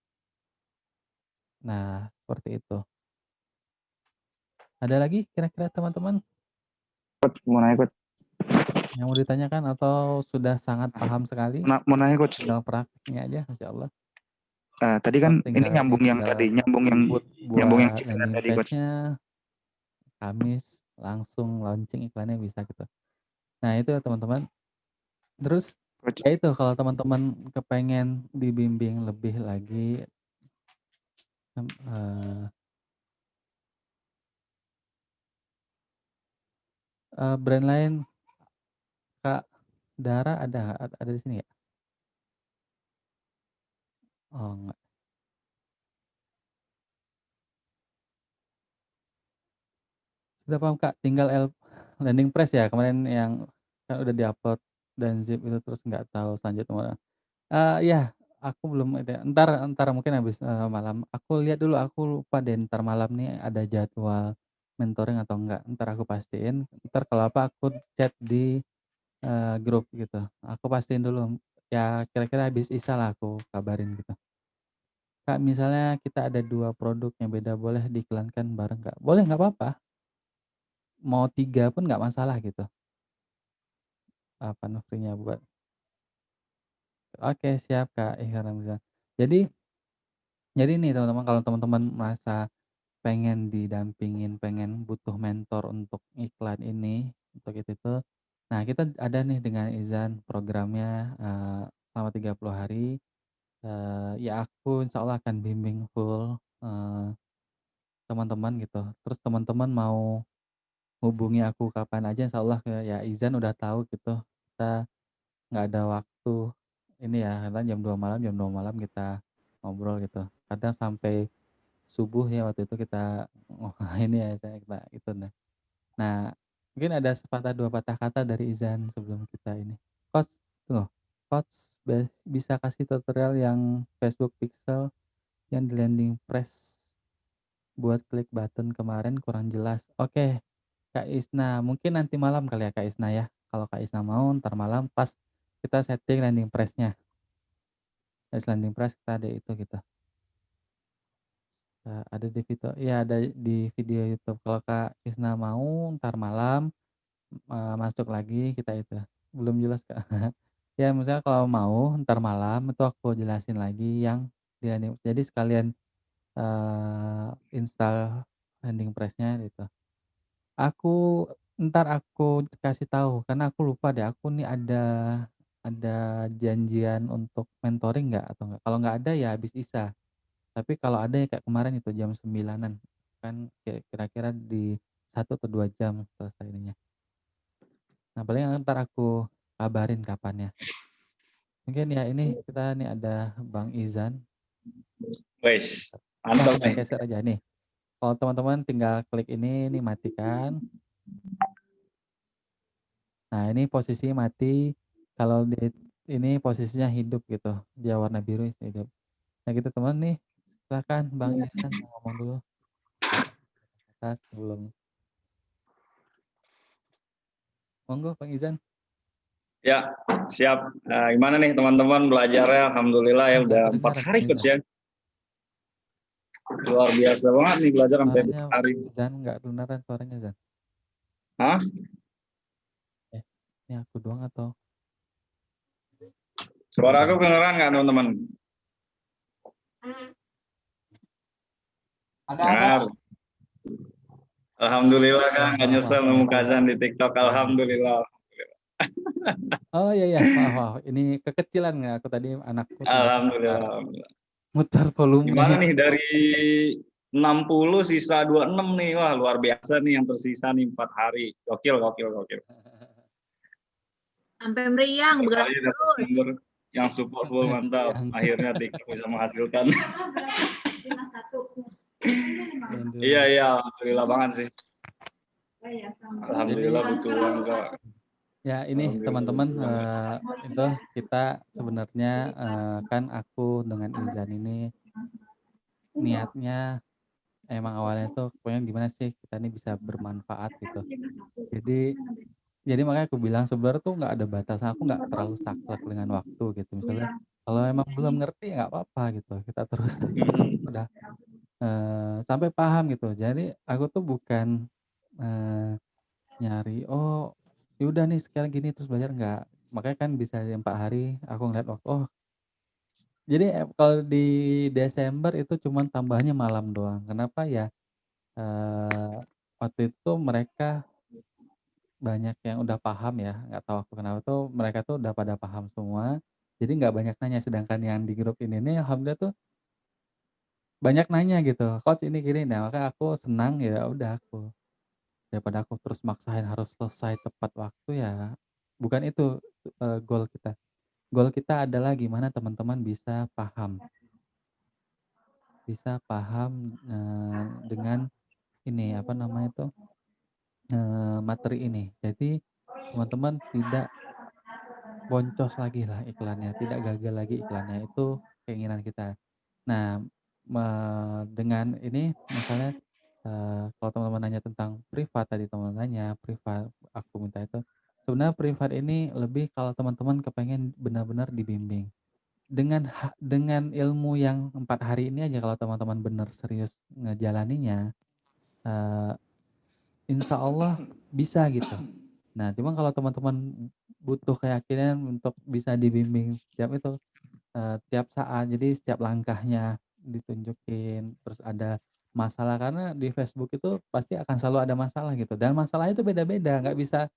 Nah, seperti itu. Ada lagi kira-kira teman-teman Coach, mau nanya coach. yang mau ditanyakan atau sudah sangat paham sekali? Mau nanya coach. Tinggal praktiknya aja, Masya Allah. Tadi kan ini Tinggal nyambung yang tinggal tadi, nyambung yang input buat CPR landing tadi coach. page-nya, Kamis langsung launching iklannya bisa gitu. Nah itu ya teman-teman. Terus Coach, ya itu, kalau teman-teman kepengen dibimbing lebih lagi, brand lain, Kak Dara ada nggak? Ada di sini nggak? Oh enggak. Sudah paham Kak, tinggal landing press ya kemarin yang kan udah di-upload dan zip itu, terus nggak tahu selanjutnya mana. Iya, aku belum ada, entar mungkin habis, malam. Aku lihat dulu, aku lupa deh entar malam nih ada jadwal mentoring atau enggak, entar aku pastiin, entar kalau apa aku chat di, grup gitu. Aku pastiin dulu, ya kira-kira habis isya lah aku kabarin gitu. Kak, misalnya kita ada 2 produk yang beda, boleh diiklankan bareng nggak? Boleh, nggak apa-apa, mau 3 pun nggak masalah gitu, free-nya buat, oke siap Kak, Ihsan. Jadi nih teman-teman, kalau teman-teman merasa pengen didampingin, pengen butuh mentor untuk iklan ini, untuk itu. Nah, kita ada nih dengan Izan programnya, selama 30 hari, ya aku insya Allah akan bimbing full, teman-teman gitu. Terus teman-teman mau hubungi aku kapan aja insya Allah, ya Izan udah tahu gitu, kita nggak ada waktu ini ya, kadang jam 2 malam kita ngobrol gitu. Kadang sampai subuh ya waktu itu kita, ini ya, kita itu. Nah, mungkin ada sepatah 2 patah kata dari Izan sebelum kita ini. Coach, tunggu, Coach bisa kasih tutorial yang Facebook Pixel yang di landing press buat klik button kemarin kurang jelas. Oke, Kak Isna, mungkin nanti malam kali ya Kak Isna ya. Kalau Kak Isna mau ntar malam pas kita setting landing press-nya. Pas landing press kita ada itu gitu. Ada di video, iya ada di video YouTube. Kalau Kak Isna mau ntar malam, masuk lagi kita itu. Belum jelas, Kak. Ya misalnya kalau mau ntar malam itu aku jelasin lagi yang jadi sekalian, install landing press-nya gitu. Ntar aku kasih tahu karena aku lupa deh, aku nih ada janjian untuk mentoring nggak atau nggak? Kalau nggak ada ya habis isya. Tapi kalau ada ya kayak kemarin itu jam 9-an, kan kira-kira di 1 atau 2 jam selesai ininya. Nah paling entar aku kabarin kapan ya. Mungkin ya ini kita nih ada Bang Izan. Wes, Nah, Mantap tinggal nih. geser aja nih. Kalau teman-teman tinggal klik ini nih matikan. Nah, ini posisi mati. Kalau di ini posisinya hidup gitu. Dia warna biru hidup. Nah, gitu teman nih. Silakan Bang Ihsan mau ngomong dulu. Atas sebelum monggo Bang Ihsan. Ya, siap. Gimana nih teman-teman belajarnya? Alhamdulillah ya udah Nggak 4 kedengaran hari Bang coach Ihsan. ya. Luar biasa banget nih belajar sampai 4 Suaranya hari. Zan nggak kedengaran suaranya Zan. Hah? Ini aku doang atau Suara bentar aku ya? kedengeran nggak teman-teman? Dengar. Alhamdulillah kan nggak nyesel nemu Maaf. Kazan di TikTok. Alhamdulillah. Oh iya iya, maaf. Ini kekecilan nggak aku tadi anakku ternyata mutar Alhamdulillah. mutar Gimana volume. nih dari 60 sisa 26 nih. Wah, luar biasa nih yang tersisa nih 4 hari. Gokil, gokil, gokil. Sampai meriang, bergerak Kali dapat terus. member yang support full, mantap. Akhirnya TikTok bisa menghasilkan. Iya, Aduh. iya, alhamdulillah banget sih. Jadi Alhamdulillah butuh uang kok. ya ini Alhamdulillah teman-teman butuh uang. itu kita sebenarnya kan aku dengan Izan ini niatnya emang awalnya tuh pengen gimana sih kita ini bisa bermanfaat gitu. Jadi makanya aku bilang sebenarnya tuh nggak ada batasan, aku nggak terlalu saklek dengan waktu gitu. Misalnya kalau emang belum ngerti nggak apa-apa gitu, kita terus aja udah sampai paham gitu. Jadi aku tuh bukan nyari, oh ya udah nih sekarang gini terus belajar nggak. Makanya kan bisa di 4 hari aku ngeliat waktu, oh jadi kalau di Desember itu cuman tambahnya malam doang. Kenapa ya? Eee, Waktu itu mereka banyak yang udah paham ya, nggak tahu aku kenapa tuh mereka tuh udah pada paham semua, jadi nggak banyak nanya. Sedangkan yang di grup ini nih alhamdulillah tuh banyak nanya gitu, "Coach ini gini." Nah makanya aku senang ya udah aku, daripada aku terus maksain harus selesai tepat waktu ya, bukan itu, goal kita. Goal kita adalah gimana teman-teman bisa paham, dengan ini, apa namanya tuh, materi ini. Jadi teman-teman tidak boncos lagi lah iklannya, tidak gagal lagi iklannya, itu keinginan kita. Nah, dengan ini misalnya, kalau teman-teman nanya tentang privat tadi teman nanya, privat aku minta itu, sebenarnya privat ini lebih kalau teman-teman kepengen benar-benar dibimbing. Dengan ilmu yang 4 hari ini aja kalau teman-teman benar serius ngejalaninya, eee, insya Allah bisa gitu. Nah, cuma kalau teman-teman butuh keyakinan untuk bisa dibimbing tiap saat, jadi setiap langkahnya ditunjukin, terus ada masalah karena di Facebook itu pasti akan selalu ada masalah gitu dan masalahnya itu beda-beda, nggak bisa,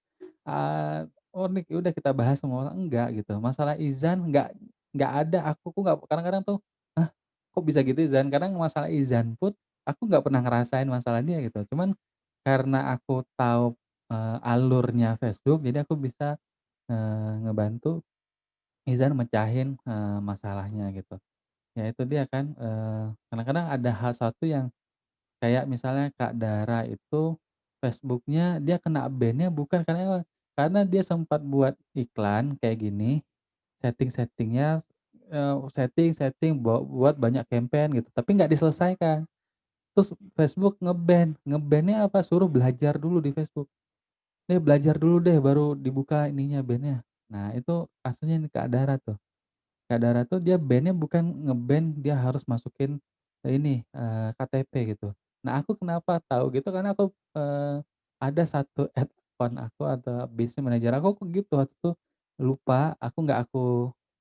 "Oh nih udah kita bahas semua," enggak gitu. Masalah izan nggak ada, aku kok nggak kadang-kadang tuh, "Hah, kok bisa gitu izan?" Kadang masalah izan pun aku nggak pernah ngerasain masalah dia gitu, cuman karena aku tahu, alurnya Facebook jadi aku bisa, ngebantu izan mecahin, masalahnya gitu. Ya itu dia kan, kadang-kadang ada hal satu yang kayak misalnya Kak Dara itu Facebook-nya dia kena ban-nya bukan karena dia sempat buat iklan kayak gini, setting-setting-nya, setting-setting buat banyak campaign gitu, tapi nggak diselesaikan. Terus Facebook nge-ban-nya apa, suruh belajar dulu di Facebook. "Nih belajar dulu deh baru dibuka ininya ban-nya." Nah itu kasusnya nih Kak Dara tuh. Kak Dara tuh dia ban-nya bukan nge-ban dia harus masukin ini, KTP gitu. Nah aku kenapa tahu gitu karena aku, ada satu add on aku atau business manager aku kok gitu waktu itu lupa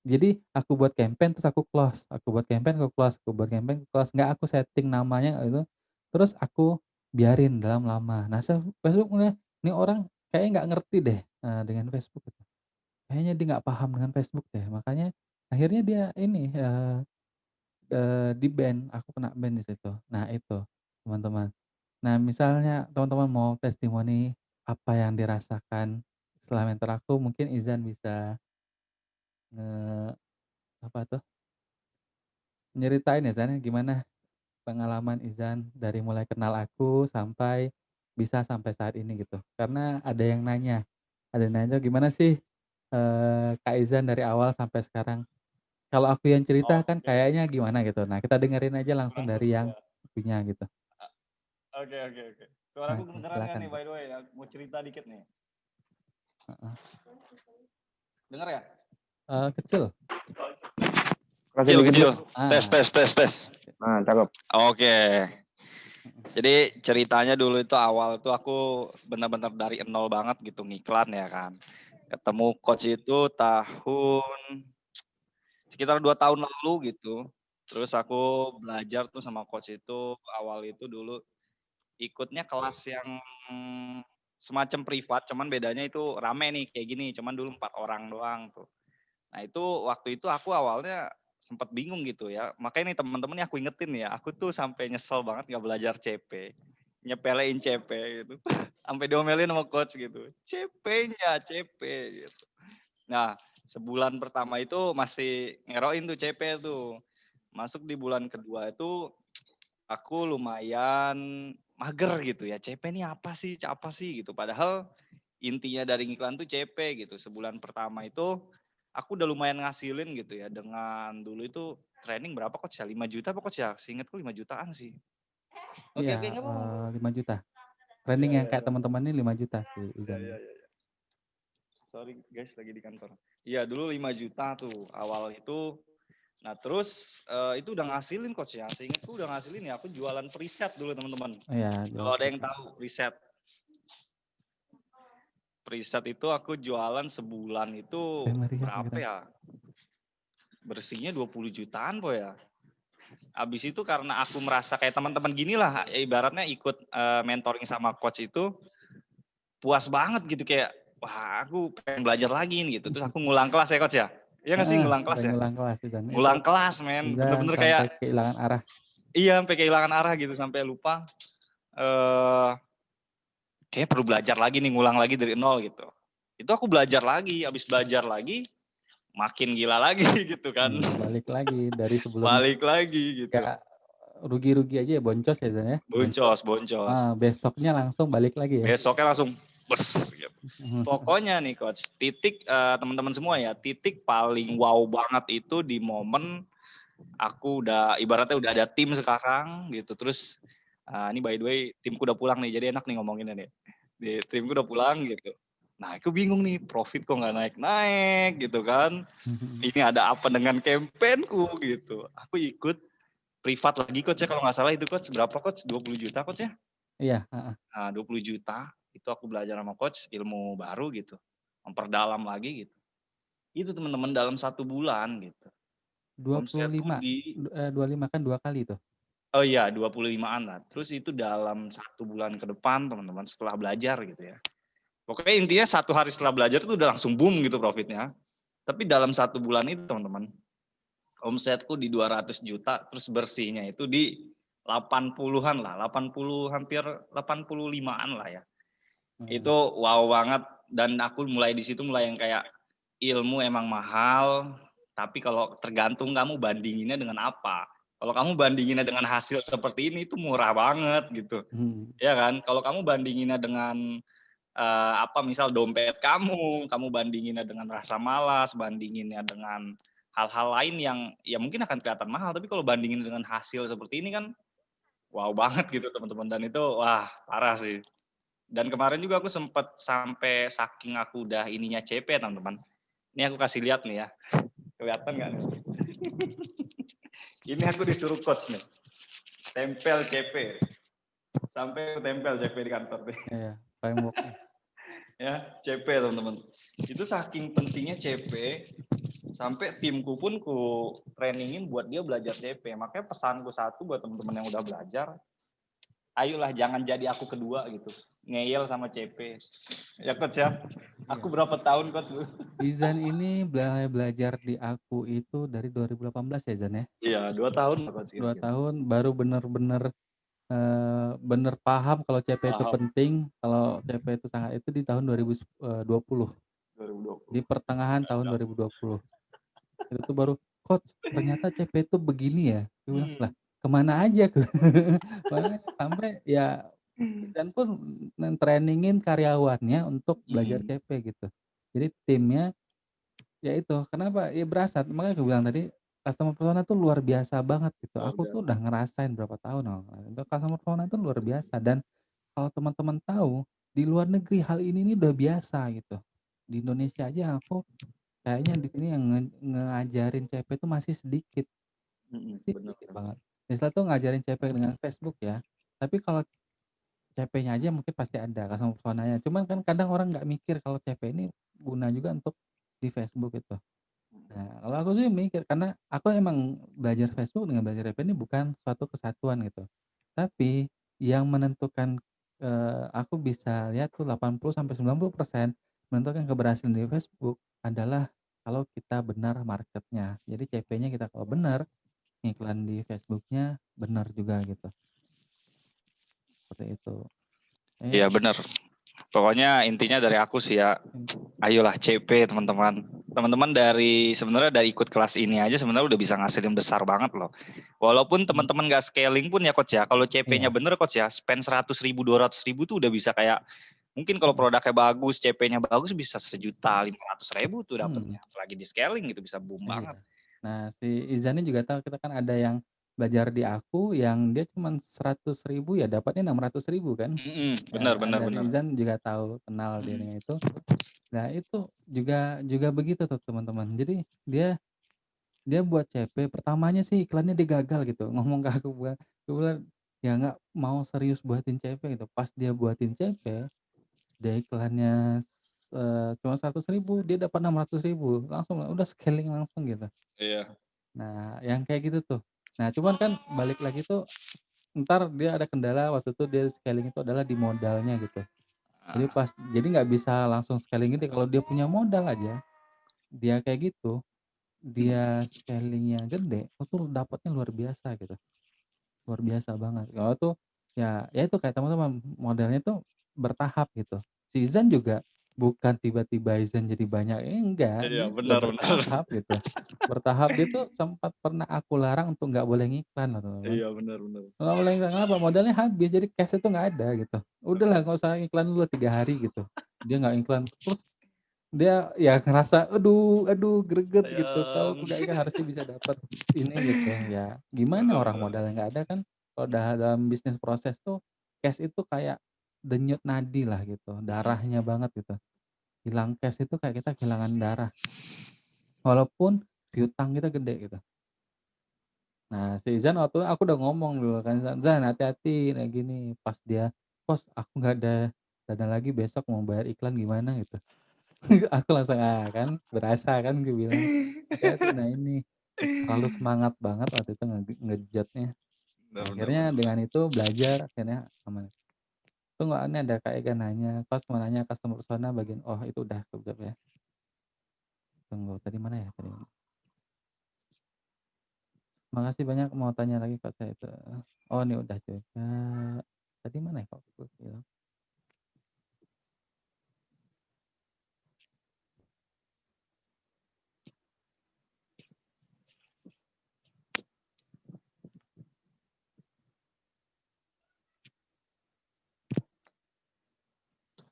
jadi aku buat campaign terus aku close, aku buat campaign aku close, aku buat campaign aku close, nggak aku setting namanya itu, terus aku biarin dalam lama. Nah Facebook ngeliat, "Nih orang kayaknya nggak ngerti deh, dengan Facebook," gitu. Kayaknya dia nggak paham dengan Facebook deh, makanya akhirnya dia ini, di-ban, aku kena ban di situ. Nah itu, teman-teman. Nah misalnya teman-teman mau testimoni apa yang dirasakan setelah mentor aku, mungkin Izan bisa nge apa tuh, nyeritain ya Zan ya, gimana pengalaman Izan dari mulai kenal aku sampai bisa sampai saat ini gitu. Karena ada yang nanya gimana sih Kak Izan dari awal sampai sekarang. Kalau aku yang cerita kan Oke, kayaknya gimana gitu. Nah, kita dengerin aja langsung masuk dari yang ya. punya gitu. Oke, oke, oke. Suaraku Oke, kedengeran nggak silakan nih tuh. by the way? Aku mau cerita dikit nih. Heeh. Dengar ya? Kecil. Kasih Kecil, dikit kecil. Bro. Tes, Ah, tes, tes, tes. Nah, cakep. Oke. mhm. Jadi ceritanya dulu itu awal tuh aku benar-benar dari nol banget gitu ngiklan ya kan. Ketemu coach itu tahun sekitar 2 tahun lalu gitu. Terus aku belajar tuh sama coach itu awal itu dulu ikutnya kelas yang semacam privat, cuman bedanya itu rame nih kayak gini, cuman dulu 4 orang doang tuh. Nah itu waktu itu aku awalnya sempat bingung gitu ya. Makanya nih teman-teman nih aku ingetin ya, aku tuh sampai nyesel banget nggak belajar CP. Nyepelein CP gitu. Sampai diomelin sama coach gitu. CP-nya CP gitu. Nah, sebulan pertama itu masih ngeroin tuh CP tuh. Masuk di bulan kedua itu aku lumayan mager gitu ya. CP ini apa sih gitu. Padahal intinya dari iklan tuh CP gitu. Sebulan pertama itu aku udah lumayan ngasilin gitu ya. Dengan dulu itu training berapa coach ya? 5 juta apa coach ya? Seingatku 5 jutaan sih. Oke, Iya, oke, nggak apa-apa. 5 juta. Iya, Training yang iya, kayak iya. teman-teman ini 5 juta sih Iya, Izan iya, ini. iya. Sorry guys, lagi di kantor. Iya, dulu 5 juta tuh awal itu. Nah, terus itu udah ngasilin coach ya. Seingatku udah ngasilin ya. Aku jualan preset dulu teman-teman. Iya, Kalau jual ada yang preset. tahu preset. Preset itu aku jualan sebulan itu Kayak meriah berapa gitu. ya? Bersihnya 20 jutaan po ya. Abis itu karena aku merasa kayak teman-teman gini lah, ibaratnya ikut mentoring sama coach itu puas banget gitu kayak wah aku pengen belajar lagi nih gitu. Terus aku ngulang kelas ya coach ya. Iya nggak sih Heeh, ngulang kelas sampai ya? ngulang kelas Izan. Itu Ngulang kelas men, Izan bener-bener kayak sampai kehilangan arah. iya sampai kehilangan arah gitu sampai lupa. eh Kayaknya perlu belajar lagi nih, ngulang lagi dari nol gitu. Itu aku belajar lagi, habis belajar lagi makin gila lagi gitu kan. Iya, balik lagi dari sebelumnya Balik lagi gitu. nggak rugi-rugi aja ya boncos ya Izan ya, boncos. Boncos, boncos. Besoknya langsung balik lagi ya. Besoknya langsung bes gitu. Pokoknya nih coach, titik teman-teman semua ya, titik paling wow banget itu di momen aku udah ibaratnya udah ada tim sekarang gitu. Terus ini by the way timku udah pulang nih, jadi enak nih ngomonginnya nih. Di timku udah pulang gitu. Nah, aku bingung nih, profit kok nggak naik-naik gitu kan. Ini ada apa dengan campaignku gitu. Aku ikut privat lagi coach ya kalau nggak salah itu coach. Berapa coach? 20 juta coach ya? Iya, heeh. Nah, 20 juta itu aku belajar sama coach ilmu baru gitu. Memperdalam lagi gitu. Itu teman-teman dalam 1 bulan gitu. Omsetku 25, 25 kan 2 kali tuh. oh iya 25-an lah. Terus itu dalam 1 bulan ke depan teman-teman setelah belajar gitu ya. Pokoknya intinya 1 hari setelah belajar itu udah langsung boom gitu profitnya. Tapi dalam 1 bulan itu teman-teman, omsetku di 200 juta, terus bersihnya itu di 80-an lah, 80 hampir 85-an lah ya. Heeh. Itu wow banget dan aku mulai di situ mulai yang kayak ilmu emang mahal, tapi kalau tergantung kamu bandinginnya dengan apa. Kalau kamu bandinginnya dengan hasil seperti ini itu murah banget gitu. Mhm. Ya kan? Kalau kamu bandinginnya dengan apa misal dompet kamu bandinginnya dengan rasa malas, bandinginnya dengan hal-hal lain yang ya mungkin akan kelihatan mahal, tapi kalau bandingin dengan hasil seperti ini kan wow banget gitu teman-teman dan itu wah parah sih. Dan kemarin juga aku sempet sampai saking aku udah ininya CP teman-teman. Ini aku kasih lihat nih ya. Kelihatan nggak nih? Ini aku disuruh coach nih. Tempel CP. Sampai tempel CP di kantor nih. Iya, framework-nya. Ya, CP teman-teman. Itu saking pentingnya CP sampai timku pun ku trainingin buat dia belajar CP. Makanya pesanku satu buat teman-teman yang udah belajar, ayolah jangan jadi aku kedua gitu. Ngeyel sama CP. Ya coach ya. Aku Iya. berapa tahun coach? Izan ini belajar di aku itu dari 2018 ya Izan ya? Iya, 2 tahun lah coach 2 kira-kira. tahun baru bener-bener, bener paham kalau CP itu Paham. penting, kalau CP itu sangat itu di tahun 2020. 2020. Di pertengahan tahun 2020. Itu tuh baru, "Coach, ternyata CP itu begini ya?" Gue bilang, "Lah, Hmm. kemana aja ke mana aja, sampai ya dan pun trainingin karyawannya untuk belajar Mhm. CP gitu. Jadi timnya ya itu, kenapa, ya berasa, makanya aku bilang tadi, customer persona tuh luar biasa banget gitu. Luar Aku tuh biasa. udah ngerasain berapa tahun loh, untuk customer persona itu luar biasa dan kalau teman-teman tahu, di luar negeri hal ini nih udah biasa gitu. Di Indonesia aja aku kayaknya di sini yang ngajarin CP itu masih sedikit, masih Bener sedikit bener. banget. Misal tuh ngajarin CP dengan Facebook ya, tapi kalau CP-nya aja mungkin pasti ada customer personanya, cuman kan kadang orang nggak mikir kalau CP ini guna juga untuk di Facebook itu. Nah, kalau aku sih mikir karena aku emang belajar Facebook dengan belajar CP ini bukan suatu kesatuan gitu. Tapi yang menentukan, aku bisa lihat tuh 80 sampai 90% menentukan keberhasilan di Facebook adalah kalau kita benar marketnya. Jadi CP-nya kita kalau benar, iklan di Facebook-nya benar juga gitu, seperti itu. Iya Ya, bener. Pokoknya intinya dari aku sih ya, mungkin ayolah CP teman-teman. Teman-teman sebenarnya dari ikut kelas ini aja sebenarnya udah bisa ngasilin besar banget loh. Walaupun mhm, teman-teman nggak scaling pun ya coach ya, kalau CP-nya iya, bener coach ya, spend 100.000 200.000 tuh udah bisa kayak mungkin kalau mhm, produknya bagus, CP-nya bagus bisa 1.500.000 tuh mhm. dapatnya. Apalagi di scaling gitu bisa boom banget. Iya. Nah, si Izan ini juga tahu kita kan ada yang belajar di aku yang dia cuman 100.000 ya dapatnya 600.000 kan. Bener Nah, bener dan bener. Izan juga tahu, kenal dia Mhm. dengan itu. Nah, itu juga juga begitu tuh teman-teman. Jadi dia dia buat CP, pertamanya sih iklannya dia gagal gitu, ngomong ke aku bilang, "Ya nggak mau serius buatin CP," gitu. Pas dia buatin CP, dia iklannya, cuma 100.000 dia dapat 600.000 langsung udah scaling langsung gitu. Iya. Nah, yang kayak gitu tuh. Nah, cuman kan balik lagi tuh, entar dia ada kendala waktu itu dia scaling itu adalah di modalnya gitu. Ah, Jadi nggak bisa langsung scaling gede, kalau dia punya modal aja, dia kayak gitu, dia scaling-nya gede, itu dapatnya luar biasa gitu, luar biasa banget. Kalau tuh, ya itu kayak teman-teman, modelnya tuh bertahap gitu. Si Izan juga bukan tiba-tiba Izan jadi banyak, enggak, iya dia juga benar benar. bertahap gitu. Bertahap, dia tuh sempat pernah aku larang untuk nggak boleh ngiklan loh teman-teman. Iya benar benar. Nggak boleh ngiklan kenapa? Modalnya habis, jadi cash itu nggak ada gitu. Udahlah nggak usah iklan dulu 3 hari gitu. Dia nggak iklan, terus dia ya ngerasa, "Aduh aduh greget," gitu, "kalau aku Sayang. nggak iklan harusnya bisa dapat ini," gitu. Ya gimana Benar orang benar. modalnya nggak ada kan, kalau dalam bisnis proses tuh cash itu kayak denyut nadi lah gitu, Mhm. darahnya banget gitu. Hilang cash itu kayak kita kehilangan darah, walaupun piutang kita gede gitu. Nah, si Izan waktu itu aku udah ngomong dulu kan, "Zan Zan hati-hati kayak gini," pas dia, "Bos aku nggak ada dana lagi besok mau bayar iklan gimana?" Gitu. Aku langsung, ah, kan berasa kan gue bilang, hati-hati. Nah ini, terlalu semangat banget waktu itu ngejotnya. Benar benar Akhirnya benar. dengan itu belajar, akhirnya aman. Tunggu ini ada Kak Ega nanya, pas mau nanya customer persona bagian oh itu udah kejawab ya. Tunggu tadi mana ya tadi? Makasih banyak mau tanya lagi kok saya itu. Oh ini udah juga. Tadi mana ya kok gue bilang?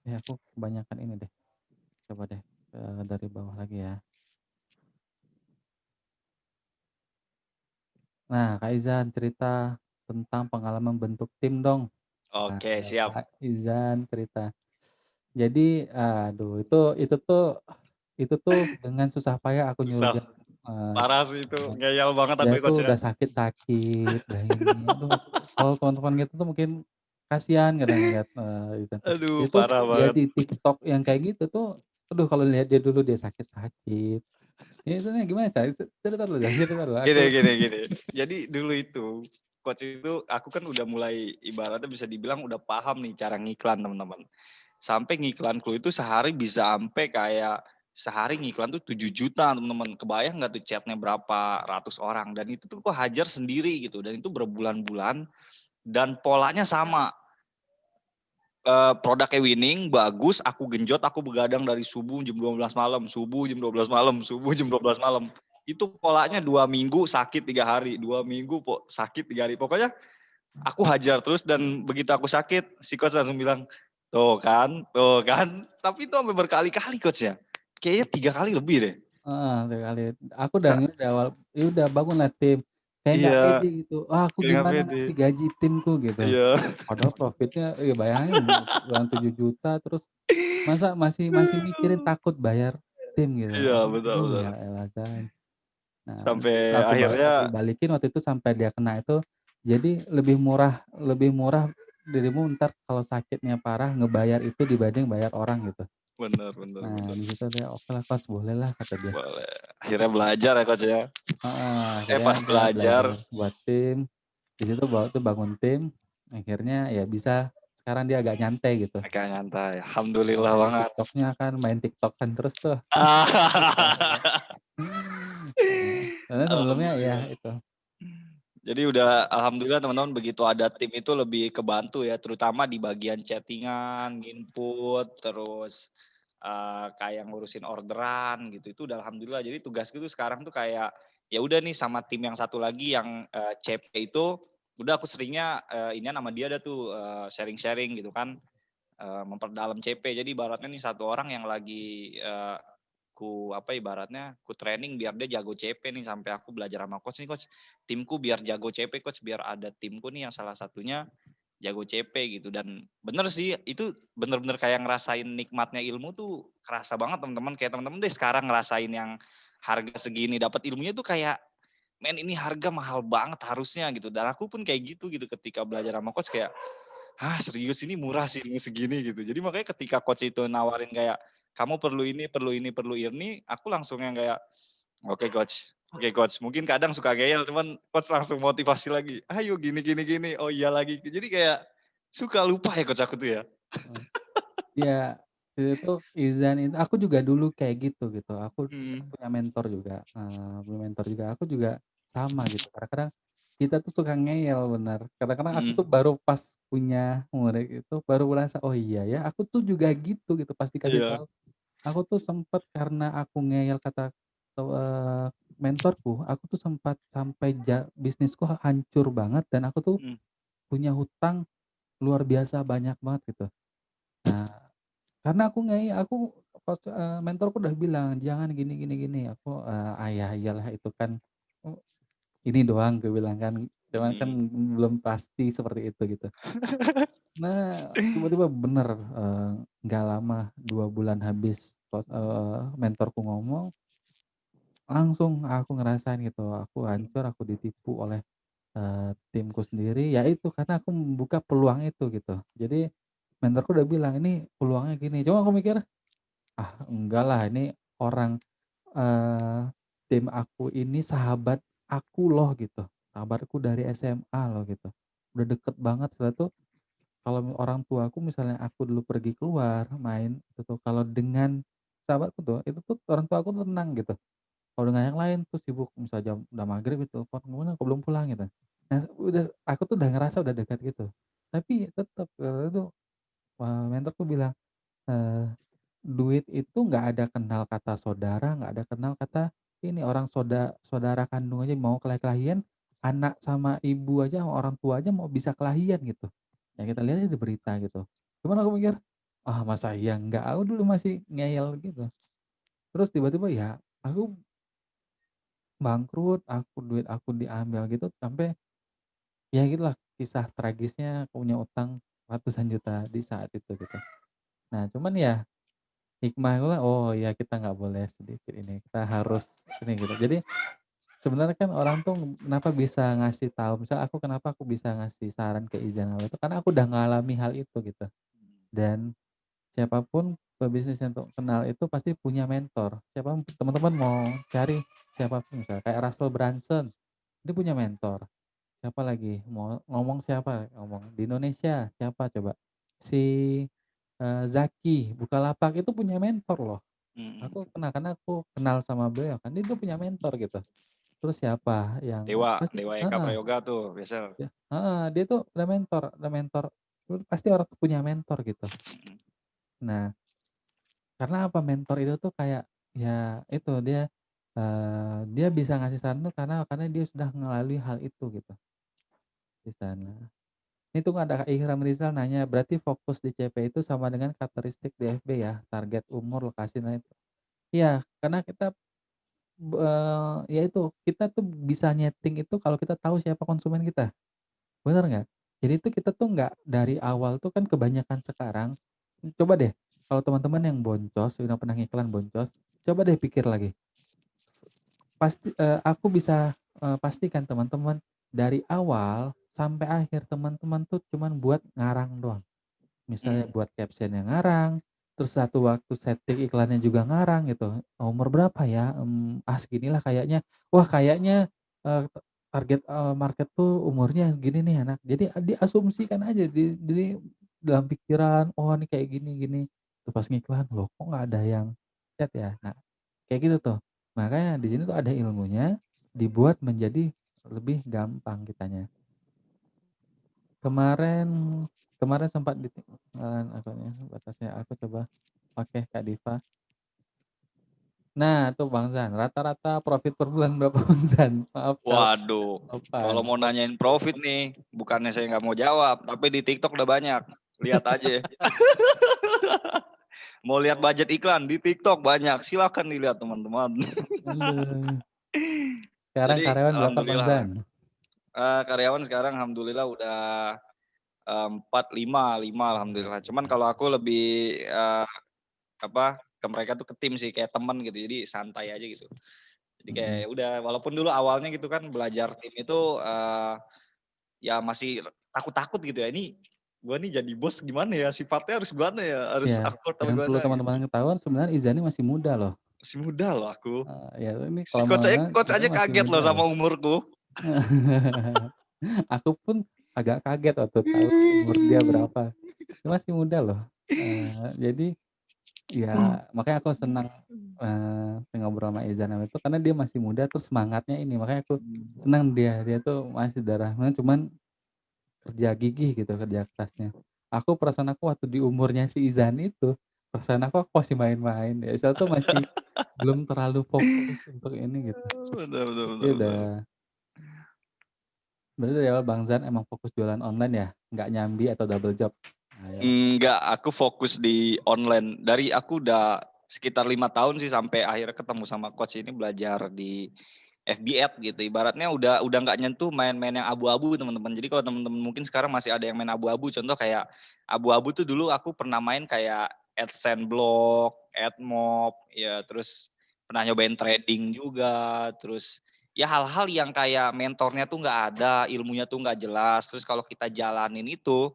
Ya aku kebanyakan ini deh. Coba deh dari bawah lagi ya. Nah, Kak Izan cerita tentang pengalaman bentuk tim dong. Nah, Oke, siap. Kak Izan cerita. Jadi, aduh itu tuh dengan susah payah aku nyuruh Susah. dia, Parah sih itu, ngeyel banget dia aku tuh coach ya. udah sakit-sakit, udah ini, aduh kalau teman-teman gitu tuh mungkin kasihan kadang ngeliat, Izan. Aduh, Itu parah dia banget. di TikTok yang kayak gitu tuh, aduh kalau lihat dia dulu dia sakit-sakit, ya itu nih gimana Ca? Cerita dulu dah, cerita dulu Gini aku gini gini. Jadi dulu itu, coach itu aku kan udah mulai ibaratnya bisa dibilang udah paham nih cara ngiklan teman-teman. Sampai ngiklanku itu sehari bisa sampai kayak sehari ngiklan tuh 7 juta teman-teman. Kebayang nggak tuh chatnya berapa ratus orang dan itu tuh kok hajar sendiri gitu dan itu berbulan-bulan dan polanya sama. Produknya winning, bagus, aku genjot, aku begadang dari subuh jam 12 malam, subuh jam 12 malam, subuh jam 12 malam. itu polanya 2 minggu sakit 3 hari, 2 minggu sakit 3 hari. Pokoknya aku hajar terus dan begitu aku sakit, si coach langsung bilang, tuh kan. Tapi itu sampai berkali-kali coach ya. Kayaknya 3 kali lebih deh. Heeh, 3 kali. Aku udah ngiri dari awal, ya udah bangunlah tim. Kayak nggak Iya, pede gitu. "Ah, aku kayak nggak gimana pede. ngasih gaji timku?" Gitu. Iya. Padahal profitnya ya bayangin uang 7 juta terus masa masih masih mikirin takut bayar tim gitu. Iya, betul Aduh, betul. ya elah, Zan. Nah, Sampai aku akhirnya balikin waktu itu sampai dia kena itu, jadi lebih murah dirimu entar kalau sakitnya parah ngebayar itu dibanding bayar orang gitu. bener bener Nah, bener. di situ dia, "Okelah Coach, bolehlah," kata dia. Boleh. Akhirnya belajar ya coach ya. Heeh, akhirnya Pas dia belajar belajar buat tim, di situ bangun tim, akhirnya ya bisa, sekarang dia agak nyantai gitu. agak nyantai. Alhamdulillah Dari banget. TikTok-nya kan main TikTok-an terus tuh. Karena sebelumnya ya Alhamdulillah. itu. Jadi udah alhamdulillah teman-teman begitu ada tim itu lebih kebantu ya, terutama di bagian chatting-an, input, terus kayak ngurusin orderan gitu. Itu udah alhamdulillah. Jadi tugasku tuh sekarang tuh kayak ya udah nih sama tim yang satu lagi yang CP itu udah aku seringnya ini nama dia ada tuh sharing-sharing gitu kan, memperdalam CP. Jadi ibaratnya nih satu orang yang lagi ibaratnya ku training biar dia jago CP nih sampai aku belajar sama coach nih, coach timku biar jago CP coach, biar ada timku nih yang salah satunya jago CP gitu. Dan bener sih itu bener-bener kayak ngerasain nikmatnya ilmu tuh kerasa banget teman-teman. Kayak teman-teman deh sekarang ngerasain yang harga segini dapat ilmunya tuh kayak men ini harga mahal banget harusnya gitu. Dan aku pun kayak gitu ketika belajar sama coach kayak serius ini murah sih ilmu segini gitu. Jadi makanya ketika coach itu nawarin kayak kamu perlu ini, perlu ini, perlu ini, aku langsung yang kayak oke coach, oke coach. Mungkin kadang suka ngeyel, cuman coach langsung motivasi lagi. Ayo gini, gini, gini. Oh iya lagi. Jadi kayak suka lupa ya coach aku tuh ya. Heeh. Iya, itu Izan itu aku juga dulu kayak gitu. Aku Hmm, punya mentor juga, aku juga sama gitu. Kadang-kadang kita tuh suka ngeyel bener. Kadang-kadang aku tuh hmm, baru pas punya murid itu baru merasa, "Oh iya ya, aku tuh juga gitu," pas dikasih iya, tahu. Aku tuh sempet karena aku ngeyel kata, mentorku, aku tuh sempat sampai bisnisku hancur banget dan aku tuh hmm, punya hutang luar biasa banyak banget gitu. Nah, karena aku pas, mentorku udah bilang, "Jangan gini gini gini." Aku, ya iyalah itu kan, eee, ini doang," aku bilang kan, cuman kan hmm. belum pasti seperti itu gitu. Nah, tiba-tiba bener, nggak lama 2 bulan habis mentorku ngomong, langsung aku ngerasain gitu, aku hancur, aku ditipu oleh, timku sendiri, ya itu karena aku membuka peluang itu gitu. Jadi mentorku udah bilang, "Ini peluangnya gini," cuma aku mikir, "Ah, enggak lah ini orang, eee, tim aku ini sahabat aku loh," gitu, sahabatku dari SMA loh gitu, udah deket banget. Setelah itu kalau orang tuaku misalnya aku dulu pergi keluar main itu tuh, kalau dengan sahabatku tuh, itu tuh orang tuaku tuh tenang gitu. Kalau dengan yang lain tuh sibuk, misal jam udah maghrib ditelepon, "Gimana kok belum pulang?" Gitu. Nah, aku tuh udah ngerasa udah dekat gitu. Tapi tetep, itu, mentorku bilang, eee, "Duit itu nggak ada kenal kata saudara, nggak ada kenal kata ini, orang saudara kandung aja mau kelahi-kelahian, anak sama ibu aja, sama orang tua aja mau bisa kelahian gitu. Ya kita lihat aja di berita gitu." Cuman aku mikir, "Ah, masa iya enggak?" Aku dulu masih ngeyel gitu. Terus tiba-tiba ya aku bangkrut, duit aku diambil gitu sampai ya gitulah kisah tragisnya aku punya utang ratusan juta di saat itu gitu. Nah cuman ya hikmahnya, oh ya kita nggak boleh sedikit ini, kita harus ini gitu. Jadi sebenarnya kan orang tuh kenapa bisa ngasih tahu, misal aku kenapa aku bisa ngasih saran ke Izan itu karena aku udah ngalami hal itu gitu. Dan siapapun pebisnis yang kenal itu pasti punya mentor. Teman-teman mau cari siapapun misal kayak Russell Brunson, dia punya mentor. Siapa lagi? Mau ngomong siapa? Ngomong di Indonesia siapa coba? Si, Zaki Bukalapak itu punya mentor loh. Hmm. Aku kenal karena aku kenal sama beliau kan, dia tuh punya mentor gitu. Terus siapa yang Dewa, pasti Dewa Eka heeh, Prayoga tuh biasa. dia tuh ada mentor, pasti orang tuh punya mentor gitu. Hmm. Nah, karena apa, mentor itu tuh kayak, ya itu dia Dia bisa ngasih saran tuh karena dia sudah melalui hal itu gitu, di sana. Ini tuh ada Ihram Rizal nanya, "Berarti fokus di CP itu sama dengan karakteristik di FB ya? Target umur, lokasi, nah itu." Iya, karena kita, ya itu, kita tuh bisa nyeting itu kalau kita tahu siapa konsumen kita, bener nggak? Jadi itu kita tuh nggak dari awal tuh kan kebanyakan sekarang, coba deh kalau teman-teman yang boncos, udah pernah ngiklan boncos, coba deh pikir lagi. Pasti, aku bisa, pastikan teman-teman, dari awal sampai akhir teman-teman tuh cuman buat ngarang doang. Misalnya Mmm. buat caption-nya ngarang, terus satu waktu setting iklannya juga ngarang gitu, "Umur berapa ya? Seginilah kayaknya. Wah kayaknya, target, market tuh umurnya gini nih anak." Jadi diasumsikan aja dalam pikiran, "Oh ini kayak gini gini." Terus pas ngiklan, "Loh kok nggak ada yang chat ya?" Nah, kayak gitu tuh. Makanya di sini tuh ada ilmunya, dibuat menjadi lebih gampang kitanya. Kemarin kemarin sempat akunnya batasnya aku coba pakai Kak Diva. Nah tuh Bang Zan, rata-rata profit per bulan berapa Bang Zan? Maaf kalau Waduh, apaan? kalau mau nanyain profit nih, bukannya saya nggak mau jawab, tapi di TikTok udah banyak, lihat aja. Mau lihat budget iklan di TikTok banyak, silakan dilihat teman-teman. Aduh. Sekarang Jadi karyawan berapa Bang alhamdulillah lah, Zan? karyawan sekarang alhamdulillah udah, 4, 5 alhamdulillah. Cuman kalau aku lebih, ke mereka tuh ke tim sih, kayak temen gitu, jadi santai aja gitu. Jadi kayak Mhm. ya udah, walaupun dulu awalnya gitu kan belajar tim itu, ya masih takut-takut gitu ya, ini gua nih jadi bos gimana ya, sifatnya harus gimana ya, harus Iya, akur apa yang perlu gimana gitu. teman-teman ketahuan sebenarnya Izani masih muda loh. Masih muda loh aku. Ya ini Si kalau coach aja coach aja sebenarnya masih kaget loh muda sama loh. umurku. Aku pun agak kaget waktu tahu umur dia berapa. Dia masih muda loh. Jadi ya makanya aku senang, ngobrol sama Izan itu karena dia masih muda terus semangatnya ini, makanya aku senang dia tuh masih darah muda cuman kerja gigih gitu, kerja kerasnya. Perasaan aku waktu di umurnya si Izan itu, perasaan aku masih main-main ya, saya tuh masih belum terlalu fokus untuk ini gitu. Bener bener Dia bener udah bener. berarti dari awal Bang Zan emang fokus jualan online ya? Nggak nyambi atau double job? Nah ya, Enggak, aku fokus di online. Dari aku udah sekitar 5 tahun sih sampai akhirnya ketemu sama coach ini belajar di FB Ads gitu. Ibaratnya udah nggak nyentuh main-main yang abu-abu teman-teman. Jadi kalau teman-teman mungkin sekarang masih ada yang main abu-abu, contoh kayak abu-abu tuh dulu aku pernah main kayak AdSense Block, AdMob, ya terus pernah nyobain trading juga, terus ya hal-hal yang kayak mentornya tuh nggak ada, ilmunya tuh nggak jelas. Terus kalau kita jalanin itu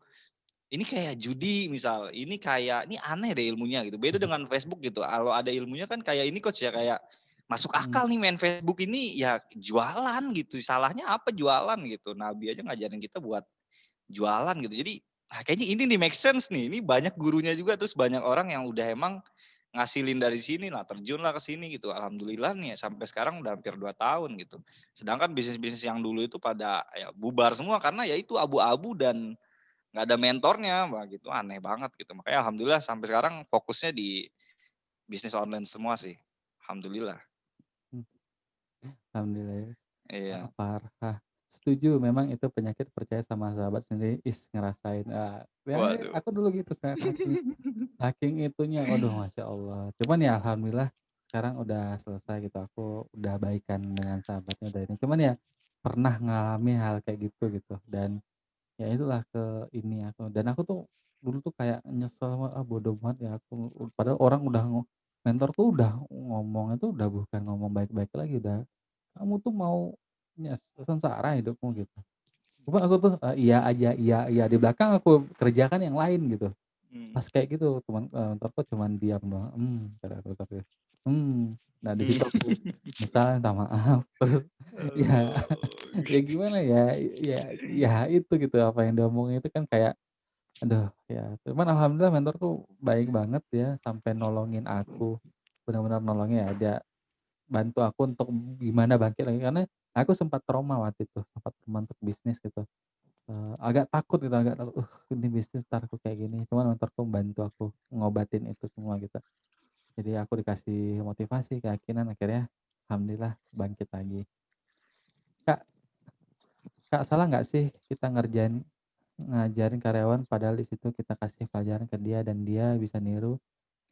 ini kayak judi misal, ini kayak, ini aneh deh ilmunya gitu, beda dengan Facebook gitu, kalau ada ilmunya kan kayak ini Coach ya, kayak masuk mhm, akal nih main Facebook ini ya jualan gitu, salahnya apa jualan gitu. Nabi aja ngajarin kita buat jualan gitu. Jadi, kayaknya ini nih make sense nih, ini banyak gurunya juga, terus banyak orang yang udah emang ngasilin dari sini, nah terjunlah ke sini gitu. Alhamdulillah nih sampai sekarang udah hampir 2 tahun gitu. Sedangkan bisnis-bisnis yang dulu itu pada ya bubar semua karena ya itu abu-abu dan nggak ada mentornya, wah gitu aneh banget gitu. Makanya alhamdulillah sampai sekarang fokusnya di bisnis online semua sih, alhamdulillah. mmm, alhamdulillah ya. Iya, Parah. Setuju memang itu penyakit percaya sama sahabat sendiri, ngerasain, ya waduh. aku dulu gitu saking saking itunya, waduh Masya Allah. Cuman ya alhamdulillah sekarang udah selesai gitu, aku udah baikan dengan sahabatnya udah ini. Cuman ya pernah ngalami hal kayak gitu dan ya itulah ini aku dan aku tuh dulu tuh kayak nyesel banget, bodo amat ya aku padahal orang udah mentorku udah ngomong itu udah bukan ngomong baik-baik lagi, udah, "Kamu tuh mau sengsara hidupmu," gitu. Cuma aku tuh, iya iya, di belakang aku kerjakan yang lain gitu. Mhm. Pas kayak gitu mentorku cuman diam doang, kata mentorku, "Mmm." Nah di situ aku nyesal, minta maaf, terus ya Aduh. ya gimana ya, ya itu gitu, apa yang diomongin itu kan kayak, aduh ya cuman alhamdulillah mentorku baik banget ya, sampai nolongin aku, benar-benar nolongin ya, dia bantu aku untuk gimana bangkit lagi, karena aku sempat trauma waktu itu, sempat trauma untuk bisnis gitu, agak takut gitu, agak takut, ini bisnis entar aku kayak gini, cuman mentorku bantu aku ngobatin itu semua gitu. Jadi aku dikasih motivasi, keyakinan akhirnya alhamdulillah bangkit lagi. Kak Kak, salah nggak sih kita ngajarin karyawan padahal di situ kita kasih pelajaran ke dia dan dia bisa niru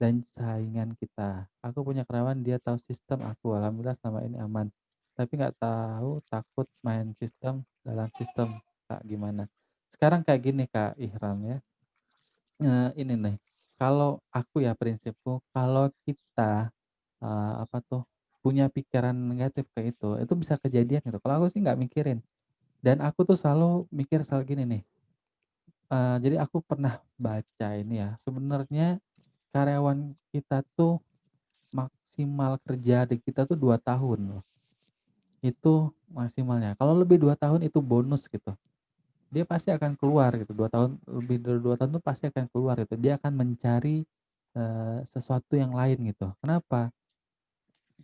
dan saingan kita. Aku punya karyawan dia tahu sistem aku, alhamdulillah selama ini aman. Tapi nggak tahu, takut main sistem dalam sistem. Kak, gimana? Sekarang kayak gini Kak Ihram ya. Ini nih, kalau aku ya prinsipku, kalau kita, apa tuh, punya pikiran negatif ke itu bisa kejadian gitu. Kalau aku sih nggak mikirin. Dan aku tuh selalu mikir selalu gini nih, jadi aku pernah baca ini ya, sebenarnya karyawan kita tuh maksimal kerja di kita tuh 2 tahun loh, itu maksimalnya. Kalau lebih 2 tahun itu bonus gitu. Dia pasti akan keluar gitu, 2 tahun lebih dari 2 tahun tuh pasti akan keluar gitu. Dia akan mencari, sesuatu yang lain gitu. Kenapa?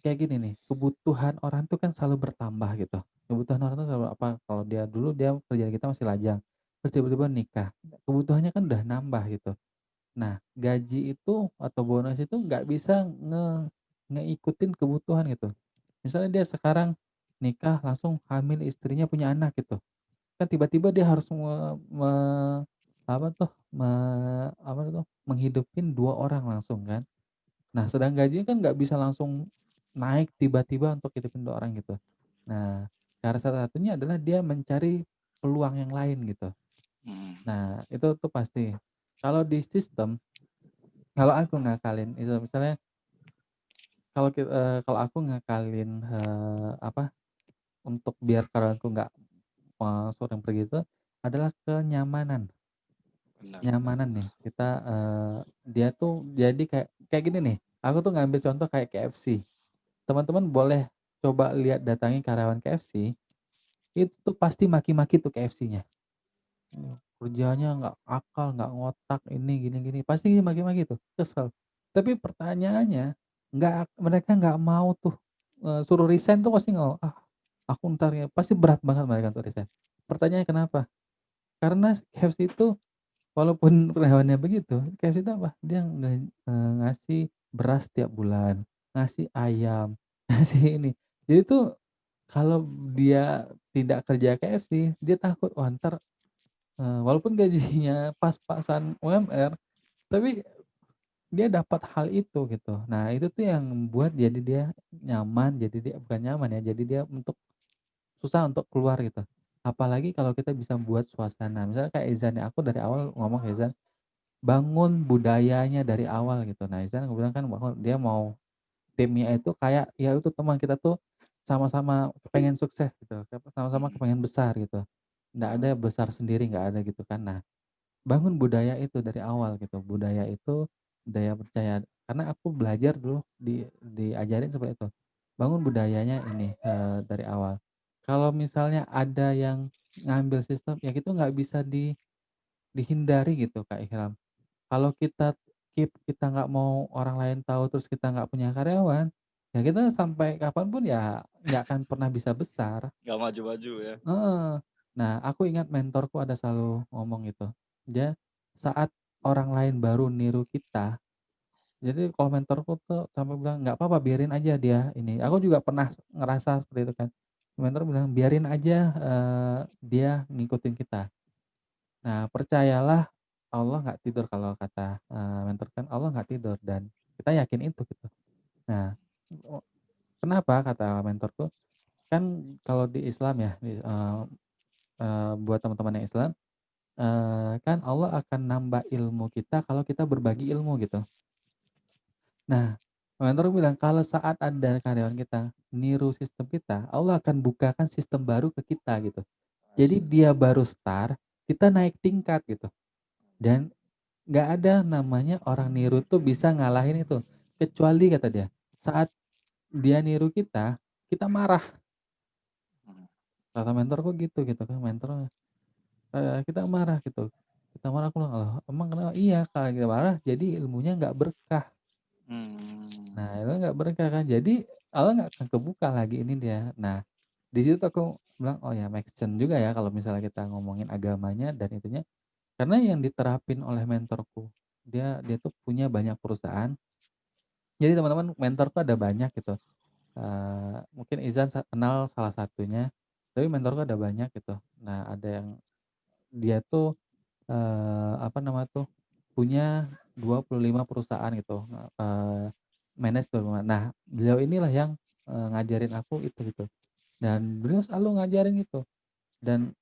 Kayak gini nih, kebutuhan orang tuh kan selalu bertambah gitu. Kebutuhan orang tuh selalu apa, kalau dia dulu dia kerjaan kita masih lajang, terus tiba-tiba nikah, kebutuhannya kan udah nambah gitu. Nah, gaji itu atau bonus itu nggak bisa ngeikutin kebutuhan gitu. Misalnya dia sekarang nikah langsung hamil, istrinya punya anak gitu, kan tiba-tiba dia harus me apa tuh, apa tuh, menghidupin 2 orang langsung kan. Nah, sedang gajinya kan nggak bisa langsung naik tiba-tiba untuk hidupin 2 orang gitu. Nah, cara salah satunya adalah dia mencari peluang yang lain gitu. Mhm. Nah, itu tuh pasti. Kalau di sistem, kalau aku ngakalin itu misalnya kalau aku ngakalin, apa, untuk biar karyawanku nggak, sering pergi itu adalah kenyamanan. Benar benar Nyamanan nih, benar. kita, dia tuh jadi kayak gini nih, aku tuh ngambil contoh kayak KFC. Teman-teman boleh coba lihat datangi karyawan KFC, itu pasti maki-maki tuh KFC-nya. Kerjanya nggak akal, nggak ngotak, ini gini gini, pasti maki-maki tuh, kesel. Tapi pertanyaannya, mereka nggak mau tuh, suruh resign tuh pasti nggak mau, "Ah, aku entar ya," pasti berat banget mereka untuk resign. Pertanyaannya kenapa? Karena KFC itu walaupun karyawannya begitu, KFC itu apa, dia ngasih beras tiap bulan, ngasih ayam, ngasih ini. Jadi tuh kalau dia tidak kerja KFC, dia takut, "Wah entar," walaupun gajinya pas-pasan UMR, tapi dia dapat hal itu gitu. Nah itu tuh yang membuat jadi dia nyaman, jadi dia bukan nyaman ya, jadi dia susah untuk keluar gitu. Apalagi kalau kita bisa buat suasana, misalnya kayak Izan ya, aku dari awal ngomong ke Izan, bangun budayanya dari awal gitu. Nah Izan bilang kan bahwa dia mau timnya itu kayak, ya itu teman kita tuh sama-sama kepengen sukses gitu, sama-sama Mhm. kepengen besar gitu. Nggak ada besar sendiri, nggak ada gitu kan. Nah, bangun budaya itu dari awal gitu, budaya itu budaya percaya. Karena aku belajar dulu diajarin seperti itu. Bangun budayanya ini, dari awal. Kalau misalnya ada yang ngambil sistem, ya itu nggak bisa dihindari gitu Kak Ihram. Kalau kita nggak mau orang lain tahu, terus kita nggak punya karyawan, ya kita sampai kapan pun ya nggak akan pernah bisa besar. Nggak maju-maju ya. Heeh. Nah, aku ingat mentorku ada selalu ngomong gitu, dia saat orang lain baru niru kita, jadi kalau mentorku tuh sampai bilang, "Nggak apa-apa biarin aja dia ini." Aku juga pernah ngerasa seperti itu kan. Mentor bilang, "Biarin aja, dia ngikutin kita." Nah, percayalah Allah nggak tidur kalau kata, mentor kan, Allah nggak tidur dan kita yakin itu gitu. Nah, o kenapa kata mentorku, kan kalau di Islam ya, buat teman-teman yang Islam, kan Allah akan nambah ilmu kita kalau kita berbagi ilmu gitu. Nah, mentorku bilang kalau saat ada karyawan kita niru sistem kita, Allah akan bukakan sistem baru ke kita gitu. Jadi dia baru start, kita naik tingkat gitu dan nggak ada namanya orang niru tuh bisa ngalahin itu, kecuali kata dia, saat dia niru kita, kita marah. Mhm. Kata mentorku gitu kan, kita marah gitu. Kita marah, aku bilang, "Loh emang kenapa?" "Iya kalau kita marah jadi ilmunya nggak berkah." Mmm. Nah itu nggak berkah kan, jadi Allah nggak akan kebuka lagi ini dia. Nah, di situ tuh aku bilang, "Oh ya make sense juga ya kalau misalnya kita ngomongin agamanya dan itunya." Karena yang diterapin oleh mentorku, dia dia tuh punya banyak perusahaan. Jadi teman-teman mentorku ada banyak gitu. Mungkin Izan kenal salah satunya, tapi mentorku ada banyak gitu. Nah, ada yang dia tuh, apa namanya tuh, punya 25 perusahaan gitu, manage 25. Nah, beliau inilah yang, ngajarin aku itu gitu, dan beliau selalu ngajarin gitu. Dan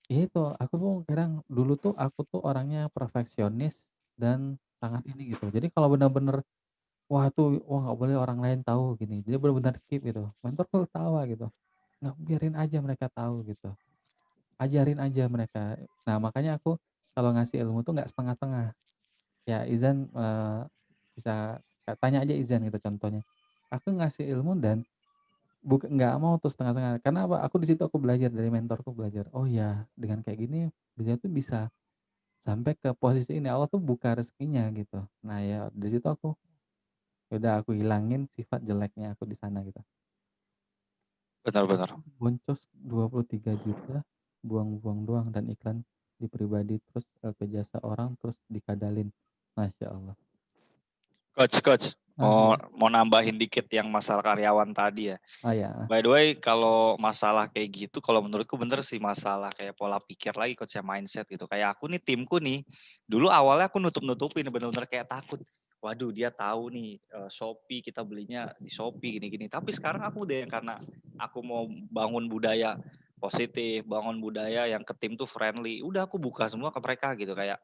ya itu, aku tuh kadang dulu tuh aku tuh orangnya perfeksionis dan sangat ini gitu. Jadi kalau bener-bener, wah nggak boleh orang lain tahu gini, jadi bener-bener keep gitu. Mentorku ketawa gitu, "Nggak, biarin aja mereka tahu," gitu, "ajarin aja mereka." Nah, makanya aku kalau ngasih ilmu tuh nggak setengah-tengah. Ya Izan, bisa tanya aja Izan gitu contohnya. Aku ngasih ilmu dan nggak mau tuh setengah-setengah, karena apa, aku di situ aku belajar dari mentorku, belajar, "Oh ya, dengan kayak gini beliau tuh bisa sampai ke posisi ini, Allah tuh buka rezekinya," gitu. Nah ya di situ aku, ya udah aku hilangin sifat jeleknya aku di sana gitu. Benar-benar. Aku boncos 23 juta buang-buang doang dan iklan di pribadi, terus LP jasa orang, terus dikadalin. Masya Allah. Coach, Ah, mau iya. mau nambahin dikit yang masalah karyawan tadi ya. Oh ya. By the way, kalau masalah kayak gitu, kalau menurutku bener sih masalah kayak pola pikir lagi coach ya, mindset gitu. Kayak aku nih, timku nih, dulu awalnya aku nutup-nutupin bener-bener kayak takut. Waduh, dia tahu nih Shopee, kita belinya di Shopee gini-gini. Tapi sekarang aku udah yang karena aku mau bangun budaya positif, bangun budaya yang ke tim tuh friendly. Udah aku buka semua ke mereka gitu kayak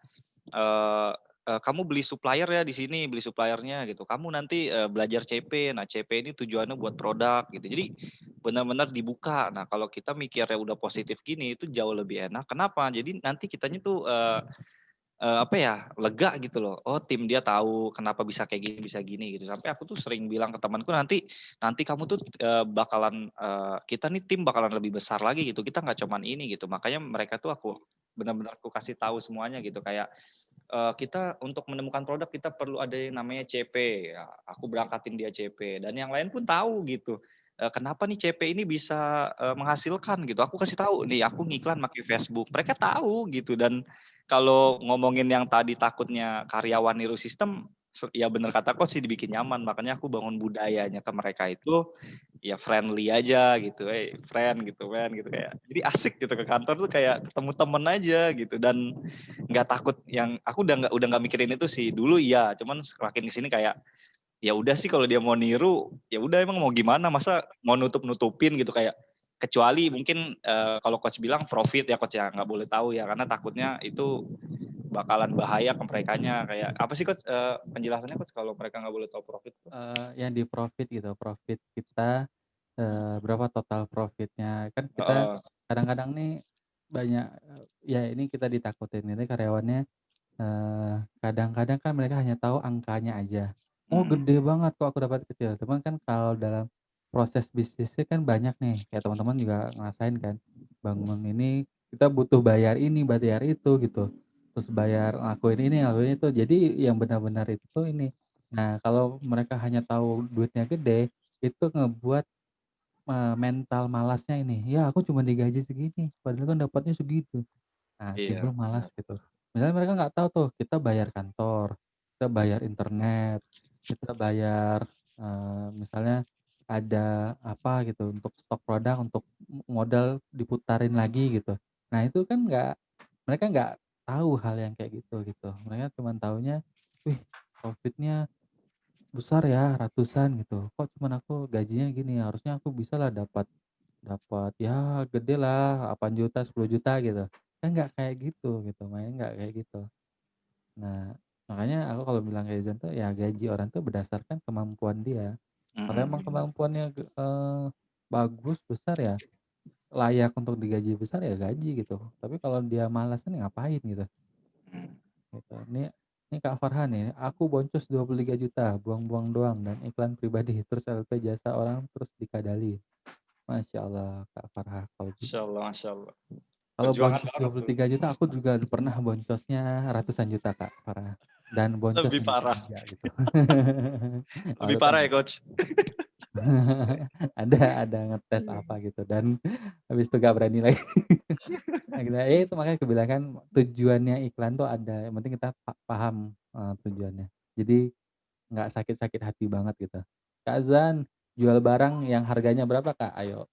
eee kamu beli supplier ya di sini, beli suppliernya gitu. Kamu nanti, belajar CP. Nah, CP ini tujuannya buat produk gitu. Jadi benar-benar dibuka. Nah, kalau kita mikirnya udah positif gini, itu jauh lebih enak. Kenapa? Jadi nanti kitanya tuh, apa ya, lega gitu loh. Oh, tim dia tahu kenapa bisa kayak gini, bisa gini gitu. Sampai aku tuh sering bilang ke temanku, "Nanti nanti kamu tuh, bakalan, kita nih tim bakalan lebih besar lagi gitu. Kita nggak cuman ini," gitu. Makanya mereka tuh aku benar-benar aku kasih tahu semuanya gitu. Kayak kita untuk menemukan produk kita perlu ada yang namanya CP, ya aku berangkatin dia CP dan yang lain pun tahu gitu, kenapa nih CP ini bisa, menghasilkan gitu, aku kasih tahu, nih aku ngiklan pakai Facebook, mereka tahu gitu. Dan kalau ngomongin yang tadi takutnya karyawan niru sistem, ya bener kata Coach sih dibikin nyaman, makanya aku bangun budayanya ke mereka itu, ya friendly aja gitu, friend gitu man, gitu kayak jadi asik gitu ke kantor tuh kayak ketemu temen aja gitu. Dan nggak takut yang aku udah nggak mikirin itu sih. Dulu iya, cuman semakin di sini kayak ya udah sih kalau dia mau niru, ya udah emang mau gimana, masa mau nutup-nutupin gitu kayak kecuali mungkin kalau coach bilang profit ya coach ya, nggak boleh tahu ya karena takutnya itu bakalan bahaya ke merekanya. Kayak apa sih coach penjelasannya coach kalau mereka nggak boleh tahu profit tuh? Yang di profit gitu, profit kita, berapa total profitnya. Kan kita Heeh. kadang-kadang nih banyak, ya ini kita ditakutin, ini karyawannya, kadang-kadang kan mereka hanya tahu angkanya aja. "Oh Mhm. gede banget kok aku dapat kecil." Cuman kan kalau dalam proses bisnisnya kan banyak nih, kayak teman-teman juga ngerasain kan, bangun ini kita butuh bayar ini, bayar itu gitu, terus bayar ngelakuin ini, ngelakuin itu. Jadi yang benar-benar itu ini. Nah, kalau mereka hanya tahu duitnya gede, itu ngebuat, mental malasnya ini, "Ya aku cuma digaji segini, padahal kan dapatnya segitu." Nah, timbul Iya, malas benar. gitu. Misalnya mereka nggak tahu tuh, kita bayar kantor, kita bayar internet, kita bayar, misalnya ada apa gitu, untuk stok produk, untuk modal diputarin lagi gitu. Nah, itu kan mereka nggak tahu hal yang kayak gitu. Mereka cuman taunya, "Wih, profitnya besar ya, ratusan gitu. Kok cuman aku gajinya gini, harusnya aku bisalah dapat dapat ya gede lah 8 juta, 10 juta gitu." Kan nggak kayak gitu, mainnya nggak kayak gitu. Nah, makanya aku kalau bilang ke Izan tuh ya gaji orang tuh berdasarkan kemampuan dia. Kalau emang Mhm. kemampuannya bagus, besar ya, layak untuk digaji besar ya gaji gitu. Tapi kalau dia malas kan ngapain gitu. Mhm. Gitu. Ini Kak Farhan nih, aku boncos 23 juta, buang-buang doang dan iklan pribadi, terus LP jasa orang, terus dikadali. Masya Allah Kak Farhan, Masya Allah, Masya Allah. kalau Perjuangan boncos banget tuh. 23 juta aku juga pernah boncosnya ratusan juta Kak Farhan, dan boncos Lebih minggu parah, ketiga gitu. lebih Waktu itu parah ya coach. ada ngetes apa gitu dan habis itu gak berani lagi. Akhirnya ya itu makanya aku bilang kan tujuannya iklan tuh ada, yang penting kita paham, tujuannya. Jadi nggak sakit-sakit hati banget gitu. Kak Zan, jual barang yang harganya berapa, Kak? Ayo.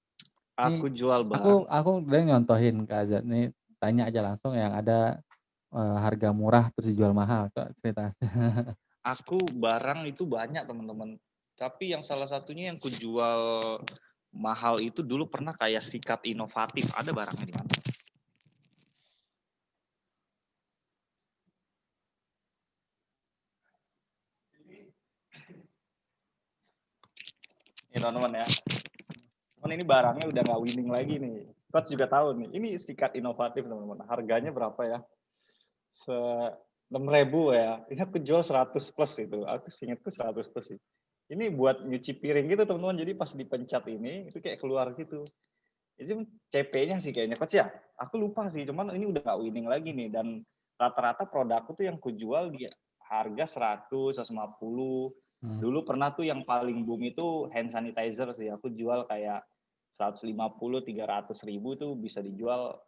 Nih Aku jual barang. aku udah nyontohin Kak Azat nih, tanya aja langsung yang ada, harga murah terus dijual mahal, Kak, cerita. Aku barang itu banyak teman-teman. Tapi yang salah satunya yang kujual mahal itu dulu pernah kayak sikat inovatif. Ada barangnya di mana? Ini teman-teman ya. Cuman ini barangnya udah nggak winning lagi nih. Coach juga tahu nih. Ini sikat inovatif teman-teman. Harganya berapa ya? 6.000 ya. Ini aku jual 100 plus itu. Aku ingatku 100 plus sih. Ini buat nyuci piring gitu teman-teman. Jadi pas dipencet ini itu kayak keluar gitu. Itu CP-nya sih kayaknya Coach ya. Aku lupa sih. Cuman ini udah nggak winning lagi nih. Dan rata-rata produkku tuh yang kujual di harga 100, 150. Dulu pernah tuh yang paling boom itu hand sanitizer sih. Aku jual kayak 150, 300 ribu tuh bisa dijual,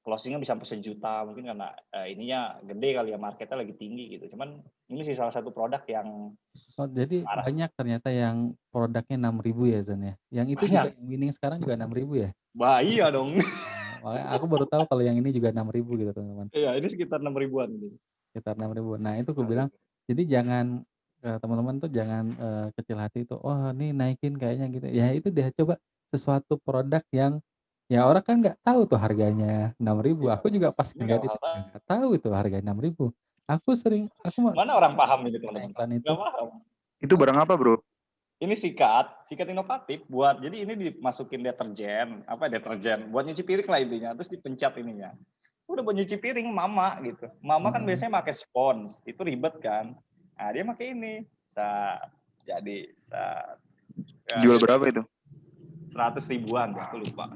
closingnya bisa sampai 1 juta. Mungkin karena ininya gede kali ya, marketnya lagi tinggi gitu. Cuman ini sih salah satu produk yang Oh, jadi parah. banyak ternyata yang produknya 6.000 ya, Zan, ya? Yang itu juga Banyak. yang winning sekarang juga 6.000 ya? Bahaya dong. Makanya aku baru tahu kalau yang ini juga 6.000 gitu, teman-teman. Iya, ini sekitar 6 ribuan ini. Sekitar 6.000. Nah, itu aku bilang, jadi jangan teman-teman tuh jangan kecil hati tuh, "Oh, nih naikin kayaknya," gitu. Ya itu deh, coba sesuatu produk yang ya orang kan nggak tahu tuh harganya 6.000. Iya. Aku juga pas Ini nggak ngeliat itu paham. nggak tahu itu harganya 6.000. Aku mah Mana orang paham ini teman-teman? iklan itu. Nggak paham. Itu barang apa, Bro? Ini sikat inovatif buat, jadi ini dimasukin deterjen, buat nyuci piring lah intinya, terus dipencet ininya. Udah buat nyuci piring mama gitu. Mama kan biasanya pakai spons, itu ribet kan. Nah, dia pakai ini. Jadi Jual berapa itu? 100 ribuan, aku lupa.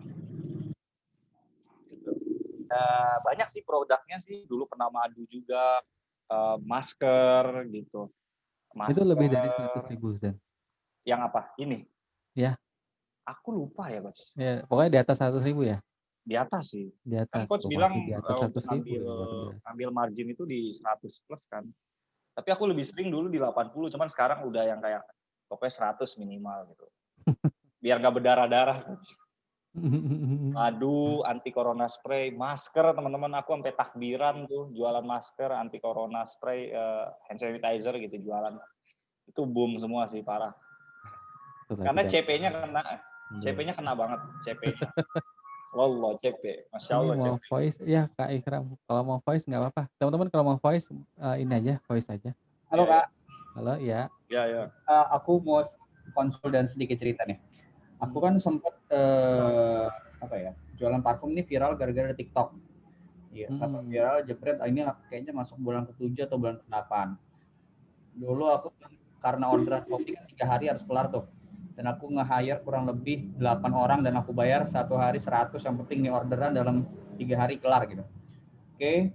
Banyak sih produknya sih. Dulu pernah madu juga, masker gitu. Itu lebih dari Masker 100.000, Zan. yang apa? Ini. Ya, Aku lupa ya, Coach. ya, pokoknya di atas 100.000 ya? Di atas sih. Di Kan atas Coach tuh, masih di bilang atas 100.000 ngambil ya, luar biasa. ngambil margin itu di 100 plus kan. Tapi aku lebih sering dulu di 80, cuman sekarang udah yang kayak pokoknya 100 minimal gitu. Biar nggak berdarah-darah, Coach. Madu, anti corona spray, masker teman-teman, aku sampai takbiran tuh jualan masker, anti corona spray, hand sanitizer gitu jualan. Itu boom semua sih, parah. Itulah Karena tidak. CP-nya kena. CP-nya kena banget, CP-nya. Wallah, CP. Masya Ini Allah, mau CP. voice, ya Kak Ikram. Kalau mau voice nggak apa-apa. Teman-teman kalau mau voice ini aja, voice aja. Halo Ya, Kak, Halo, ya. ya. aku mau konsul dan sedikit cerita nih. Aku kan sempat jualan parfum ini viral gara-gara TikTok. Iya, sampai viral jepret. Ini kayaknya masuk bulan ke-7 atau bulan ke-8. Dulu aku karena orderan kopi kan 3 hari harus kelar tuh. Dan aku nge-hire kurang lebih 8 orang dan aku bayar 1 hari 100, yang penting nih orderan dalam 3 hari kelar gitu. Oke.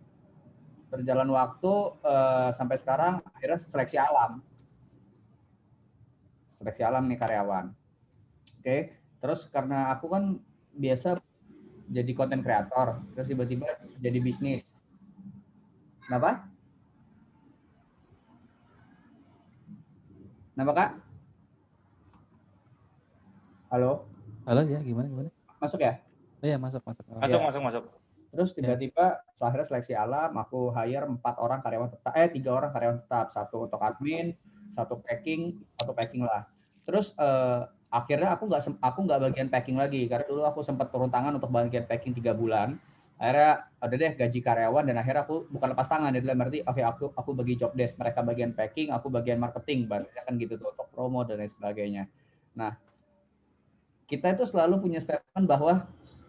Berjalan waktu sampai sekarang akhirnya seleksi alam nih karyawan. Oke. Terus karena aku kan biasa jadi content creator, terus tiba-tiba jadi bisnis. Kenapa? Kenapa Kak? Halo? Halo, ya, gimana? Masuk ya? Iya, masuk. Masuk. Terus tiba-tiba akhirnya seleksi alam, aku hire 3 orang karyawan tetap, 1 untuk admin, 1 packing lah. Terus akhirnya aku nggak bagian packing lagi, karena dulu aku sempat turun tangan untuk bagian packing 3 bulan. Akhirnya ada deh gaji karyawan, dan akhirnya aku bukan lepas tangan, ya dalam arti aku bagi job desk, mereka bagian packing, aku bagian marketing, bahasanya kan gitu tuh, untuk promo dan lain sebagainya. Nah, kita itu selalu punya statement bahwa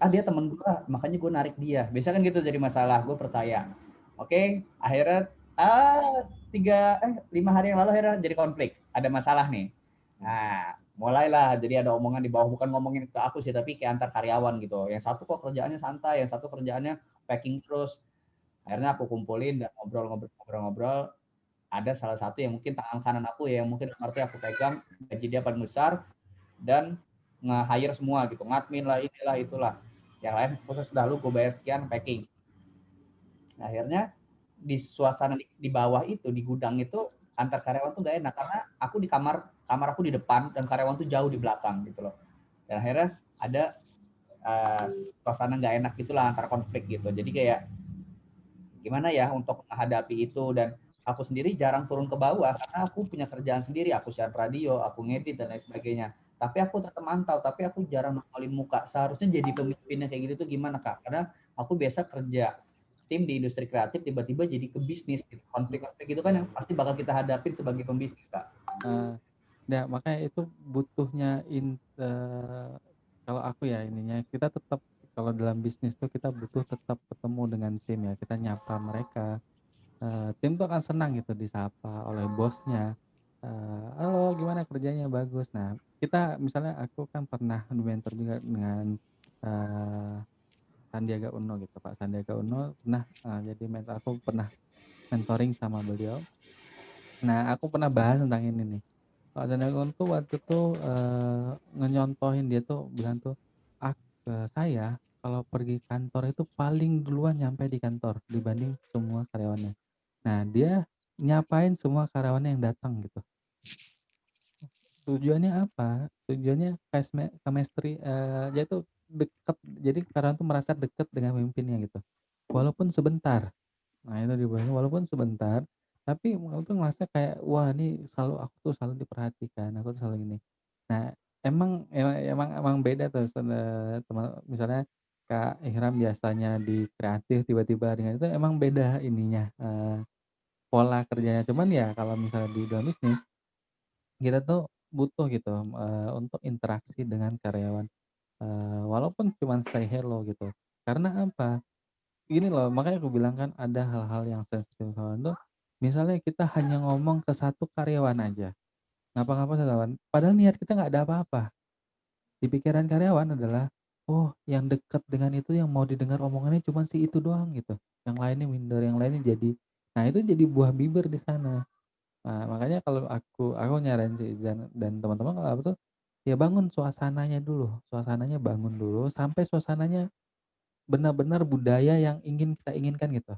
dia temen gue, makanya gue narik dia. Biasa kan gitu jadi masalah, gue percaya. Oke, akhirnya 5 hari yang lalu akhirnya jadi konflik, ada masalah nih. Nah, mulailah jadi ada omongan di bawah, bukan ngomongin ke aku sih, tapi kayak antar karyawan gitu. Yang satu kok kerjaannya santai, yang satu kerjaannya packing terus. Akhirnya aku kumpulin dan ngobrol. Ada salah satu yang mungkin tangan kanan aku ya, yang mungkin artinya aku pegang, gaji dia paling besar, dan nge-hire semua gitu, ngadmin lah, inilah itulah. Yang lain khusus dahulu gue bayar sekian packing. Nah, akhirnya di suasana di bawah itu, di gudang itu, antar karyawan tuh gak enak, karena aku di kamar kamar aku di depan dan karyawan tuh jauh di belakang gitu loh. Dan akhirnya ada suasana nggak enak gitulah antara konflik gitu. Jadi kayak gimana ya untuk menghadapi itu, dan aku sendiri jarang turun ke bawah karena aku punya kerjaan sendiri, aku siaran radio, aku ngedit dan lain sebagainya. Tapi aku tetap mantau, tapi aku jarang nongolin muka. Seharusnya jadi pemimpinnya kayak gitu tuh gimana Kak? Karena aku biasa kerja tim di industri kreatif, tiba-tiba jadi ke bisnis gitu. Konflik-konflik gitu kan yang pasti bakal kita hadapin sebagai pembisnis Kak. Ya makanya itu butuhnya kalau aku ya ininya, kita tetap kalau dalam bisnis tuh kita butuh tetap ketemu dengan tim ya, kita nyapa mereka. Tim tuh akan senang gitu disapa oleh bosnya, "Halo gimana kerjanya? Bagus." Nah, kita misalnya aku kan pernah di-mentor juga dengan, eee, Sandiaga Uno gitu, Pak Sandiaga Uno pernah, jadi mentor aku, pernah mentoring sama beliau. Nah, aku pernah bahas tentang ini nih. Pak Sandiaga Uno tuh waktu itu, ngenyontohin, dia tuh bilang tuh, saya kalau pergi kantor itu paling duluan nyampe di kantor dibanding semua karyawannya. Nah, dia nyapain semua karyawannya yang datang gitu. Tujuannya apa? Tujuannya chemistry, dia tuh deket, jadi karyawan tuh merasa deket dengan pemimpinnya gitu, walaupun sebentar. Nah, itu dibilangnya walaupun sebentar, tapi aku tuh ngerasa kayak, wah ini aku tuh selalu diperhatikan, aku tuh selalu gini. Nah, emang beda tuh misalnya Kak Ihram biasanya di kreatif, tiba-tiba dengan itu emang beda ininya, pola kerjanya. Cuman ya kalau misalnya di dalam bisnis, kita tuh butuh gitu, untuk interaksi dengan karyawan, walaupun cuman say hello gitu. Karena apa? Gini loh, makanya aku bilang kan ada hal-hal yang sensitif tuh, misalnya kita hanya ngomong ke satu karyawan aja, ngapa-ngapa satu karyawan, padahal niat kita nggak ada apa-apa. Di pikiran karyawan adalah, oh yang dekat dengan itu yang mau didengar omongannya cuma si itu doang gitu, yang lainnya minder, yang lainnya jadi, nah itu jadi buah bibir di sana. Nah makanya kalau aku nyaranin si Izan dan teman-teman kalau aku tuh, ya bangun suasananya dulu, suasananya bangun dulu sampai suasananya benar-benar budaya yang ingin kita inginkan gitu.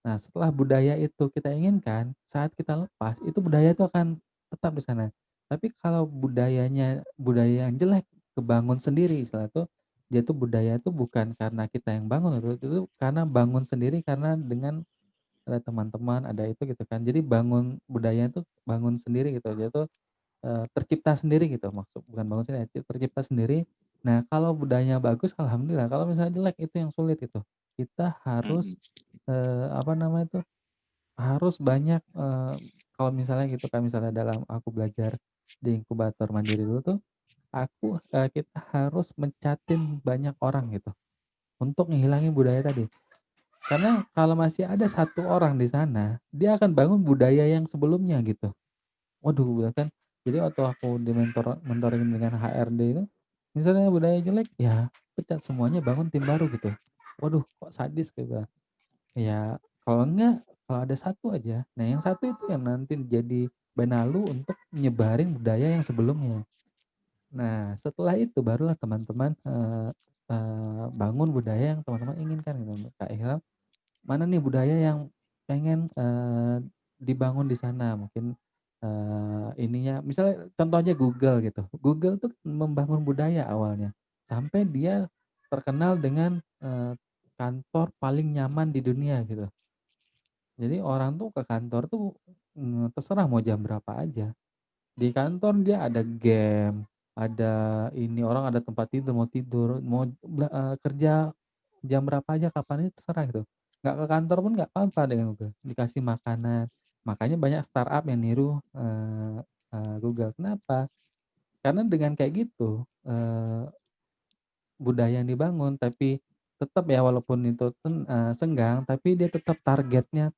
Nah, setelah budaya itu kita inginkan, saat kita lepas, itu budaya itu akan tetap di sana. Tapi kalau budaya yang jelek, kebangun sendiri, istilah itu, dia itu budaya itu bukan karena kita yang bangun, itu karena bangun sendiri karena dengan ada teman-teman, ada itu gitu kan. Jadi bangun budaya itu bangun sendiri gitu. Dia tuh tercipta sendiri gitu, maksud bukan bangun sendiri, tercipta sendiri. Nah, kalau budayanya bagus alhamdulillah, kalau misalnya jelek itu yang sulit itu. Kita harus, Mhm. apa namanya itu, harus banyak, kalau misalnya gitu kan, misalnya dalam aku belajar di inkubator mandiri dulu tuh, kita harus mencatin banyak orang gitu, untuk ngehilangin budaya tadi. Karena kalau masih ada satu orang di sana, dia akan bangun budaya yang sebelumnya gitu. Waduh, udah kan, jadi waktu aku mentoring dengan HRD itu, misalnya budaya jelek, ya pecat semuanya, bangun tim baru gitu. Waduh, kok sadis gitu. Ya, kalau enggak, kalau ada satu aja, nah yang satu itu yang nanti jadi benalu untuk nyebarin budaya yang sebelumnya. Nah, setelah itu barulah teman-teman, bangun budaya yang teman-teman inginkan gitu, Kak Ihram. Mana nih budaya yang pengen, dibangun di sana mungkin, ininya misalnya contoh aja Google gitu. Google tuh membangun budaya awalnya, sampai dia terkenal dengan, kantor paling nyaman di dunia gitu. Jadi orang tuh ke kantor tuh, terserah mau jam berapa aja. Di kantor dia ada game, ada ini, orang ada tempat tidur, mau tidur, mau kerja jam berapa aja, kapan aja terserah gitu. Nggak ke kantor pun nggak apa-apa dengan Google, dikasih makanan. Makanya banyak startup yang niru, Google. Kenapa? Karena dengan kayak gitu, budaya yang dibangun, tapi tetap ya walaupun itu senggang, tapi dia tetap targetnya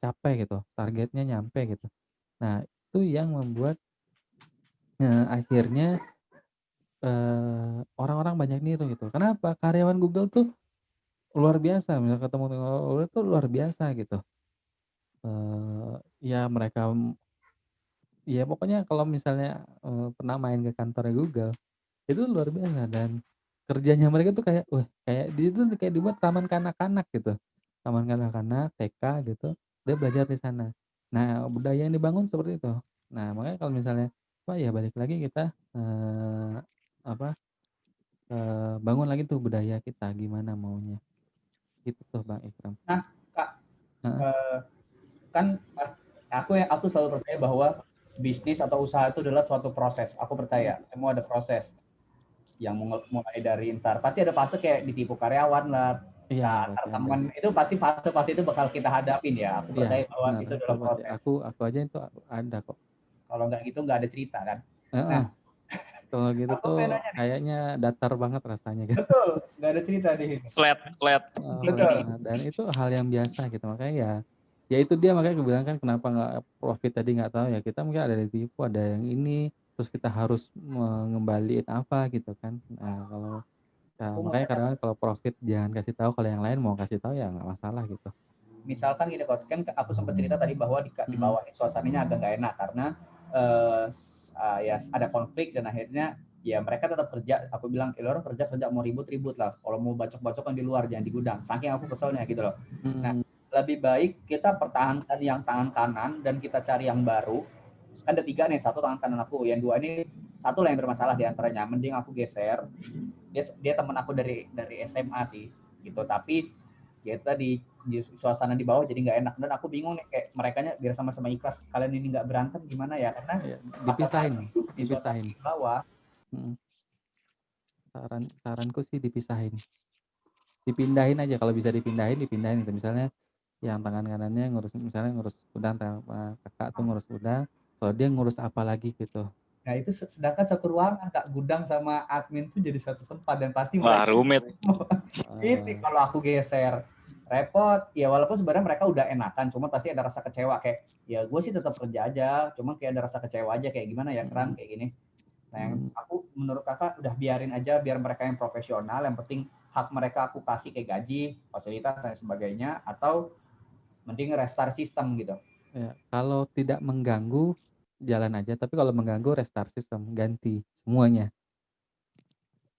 capai gitu, targetnya nyampe gitu. Nah, itu yang membuat, akhirnya, orang-orang banyak niru gitu. Kenapa? Karyawan Google tuh luar biasa, misal ketemu dengan orang tuh luar biasa gitu. Ya mereka, ya pokoknya kalau misalnya, pernah main ke kantornya Google, itu luar biasa, dan kerjanya mereka tuh kayak, wah kayak di situ kayak dibuat taman kanak-kanak gitu. Taman kanak-kanak, TK gitu, dia belajar di sana. Nah, budaya yang dibangun seperti itu. Nah, makanya kalau misalnya Apa ya balik lagi kita, apa, bangun lagi tuh budaya kita gimana maunya, gitu tuh Bang Ikram. Nah, Kak, Heeh. eh, kan aku selalu percaya bahwa bisnis atau usaha itu adalah suatu proses. Aku percaya semua ada proses. Yang mulai dari ntar pasti ada fase kayak ditipu karyawan lah, Iya antar pasti ada. teman itu pasti fase itu bakal kita hadapin ya. Aku Iya percaya bahwa benar, itu itu adalah pasti proses. aku aja itu ada kok. Kalau nggak gitu nggak ada cerita kan. Heeh. Nah, Kalau gitu aku tuh pengen nanya nih, kayaknya datar banget rasanya gitu. betul nggak ada cerita di sini. Flat, flat. Betul. Dan itu hal yang biasa gitu, makanya ya itu dia makanya aku bilang kan kenapa nggak profit tadi nggak tahu ya, kita mungkin ada ditipu, ada yang ini, terus kita harus mengembaliin apa gitu kan. Nah kalau Aku mau makanya nanya, kadang-kadang kalau profit jangan kasih tahu, kalau yang lain mau kasih tahu ya nggak masalah gitu. misalkan gini coach, kan aku sempat cerita tadi bahwa di Mhm. bawah ini suasananya agak nggak enak karena ya ada konflik dan akhirnya ya mereka tetap kerja. Aku bilang, orang kerja mau ribut lah. Kalau mau bacok-bacokan di luar jangan di gudang. Saking aku keselnya gitu loh. Nah, Mhm. lebih baik kita pertahankan yang tangan kanan dan kita cari yang baru. Kan ada 3 nih, satu tangan kanan aku, yang 2 ini satu lah yang bermasalah di antaranya. Mending aku geser. Dia teman aku dari SMA sih gitu, tapi ya itu tadi di suasana di bawah jadi nggak enak dan aku bingung nih kayak mereka biar sama-sama ikhlas kalian ini nggak berantem gimana ya, karena Ya, apakah dipisahin, di suasana dipisahin. di bawah. Mhm. Saranku sih dipisahin. Dipindahin aja kalau bisa dipindahin gitu. Misalnya yang tangan kanannya ngurus udang, kakak tuh ngurus udang, kalau dia ngurus apa lagi gitu. Nah itu sedangkan satu ruangan Kak, gudang sama admin tuh jadi satu tempat dan pasti Wah, mereka rumit. ini kalau aku geser repot ya, walaupun sebenarnya mereka udah enakan cuma pasti ada rasa kecewa kayak ya gue sih tetap kerja aja cuma kayak ada rasa kecewa aja kayak gimana ya Kran kayak gini. Nah yang aku menurut kakak udah biarin aja biar mereka yang profesional, yang penting hak mereka aku kasih kayak gaji, fasilitas dan sebagainya, atau mending restart sistem gitu. Ya, kalau tidak mengganggu jalan aja, tapi kalau mengganggu restart sistem, ganti semuanya.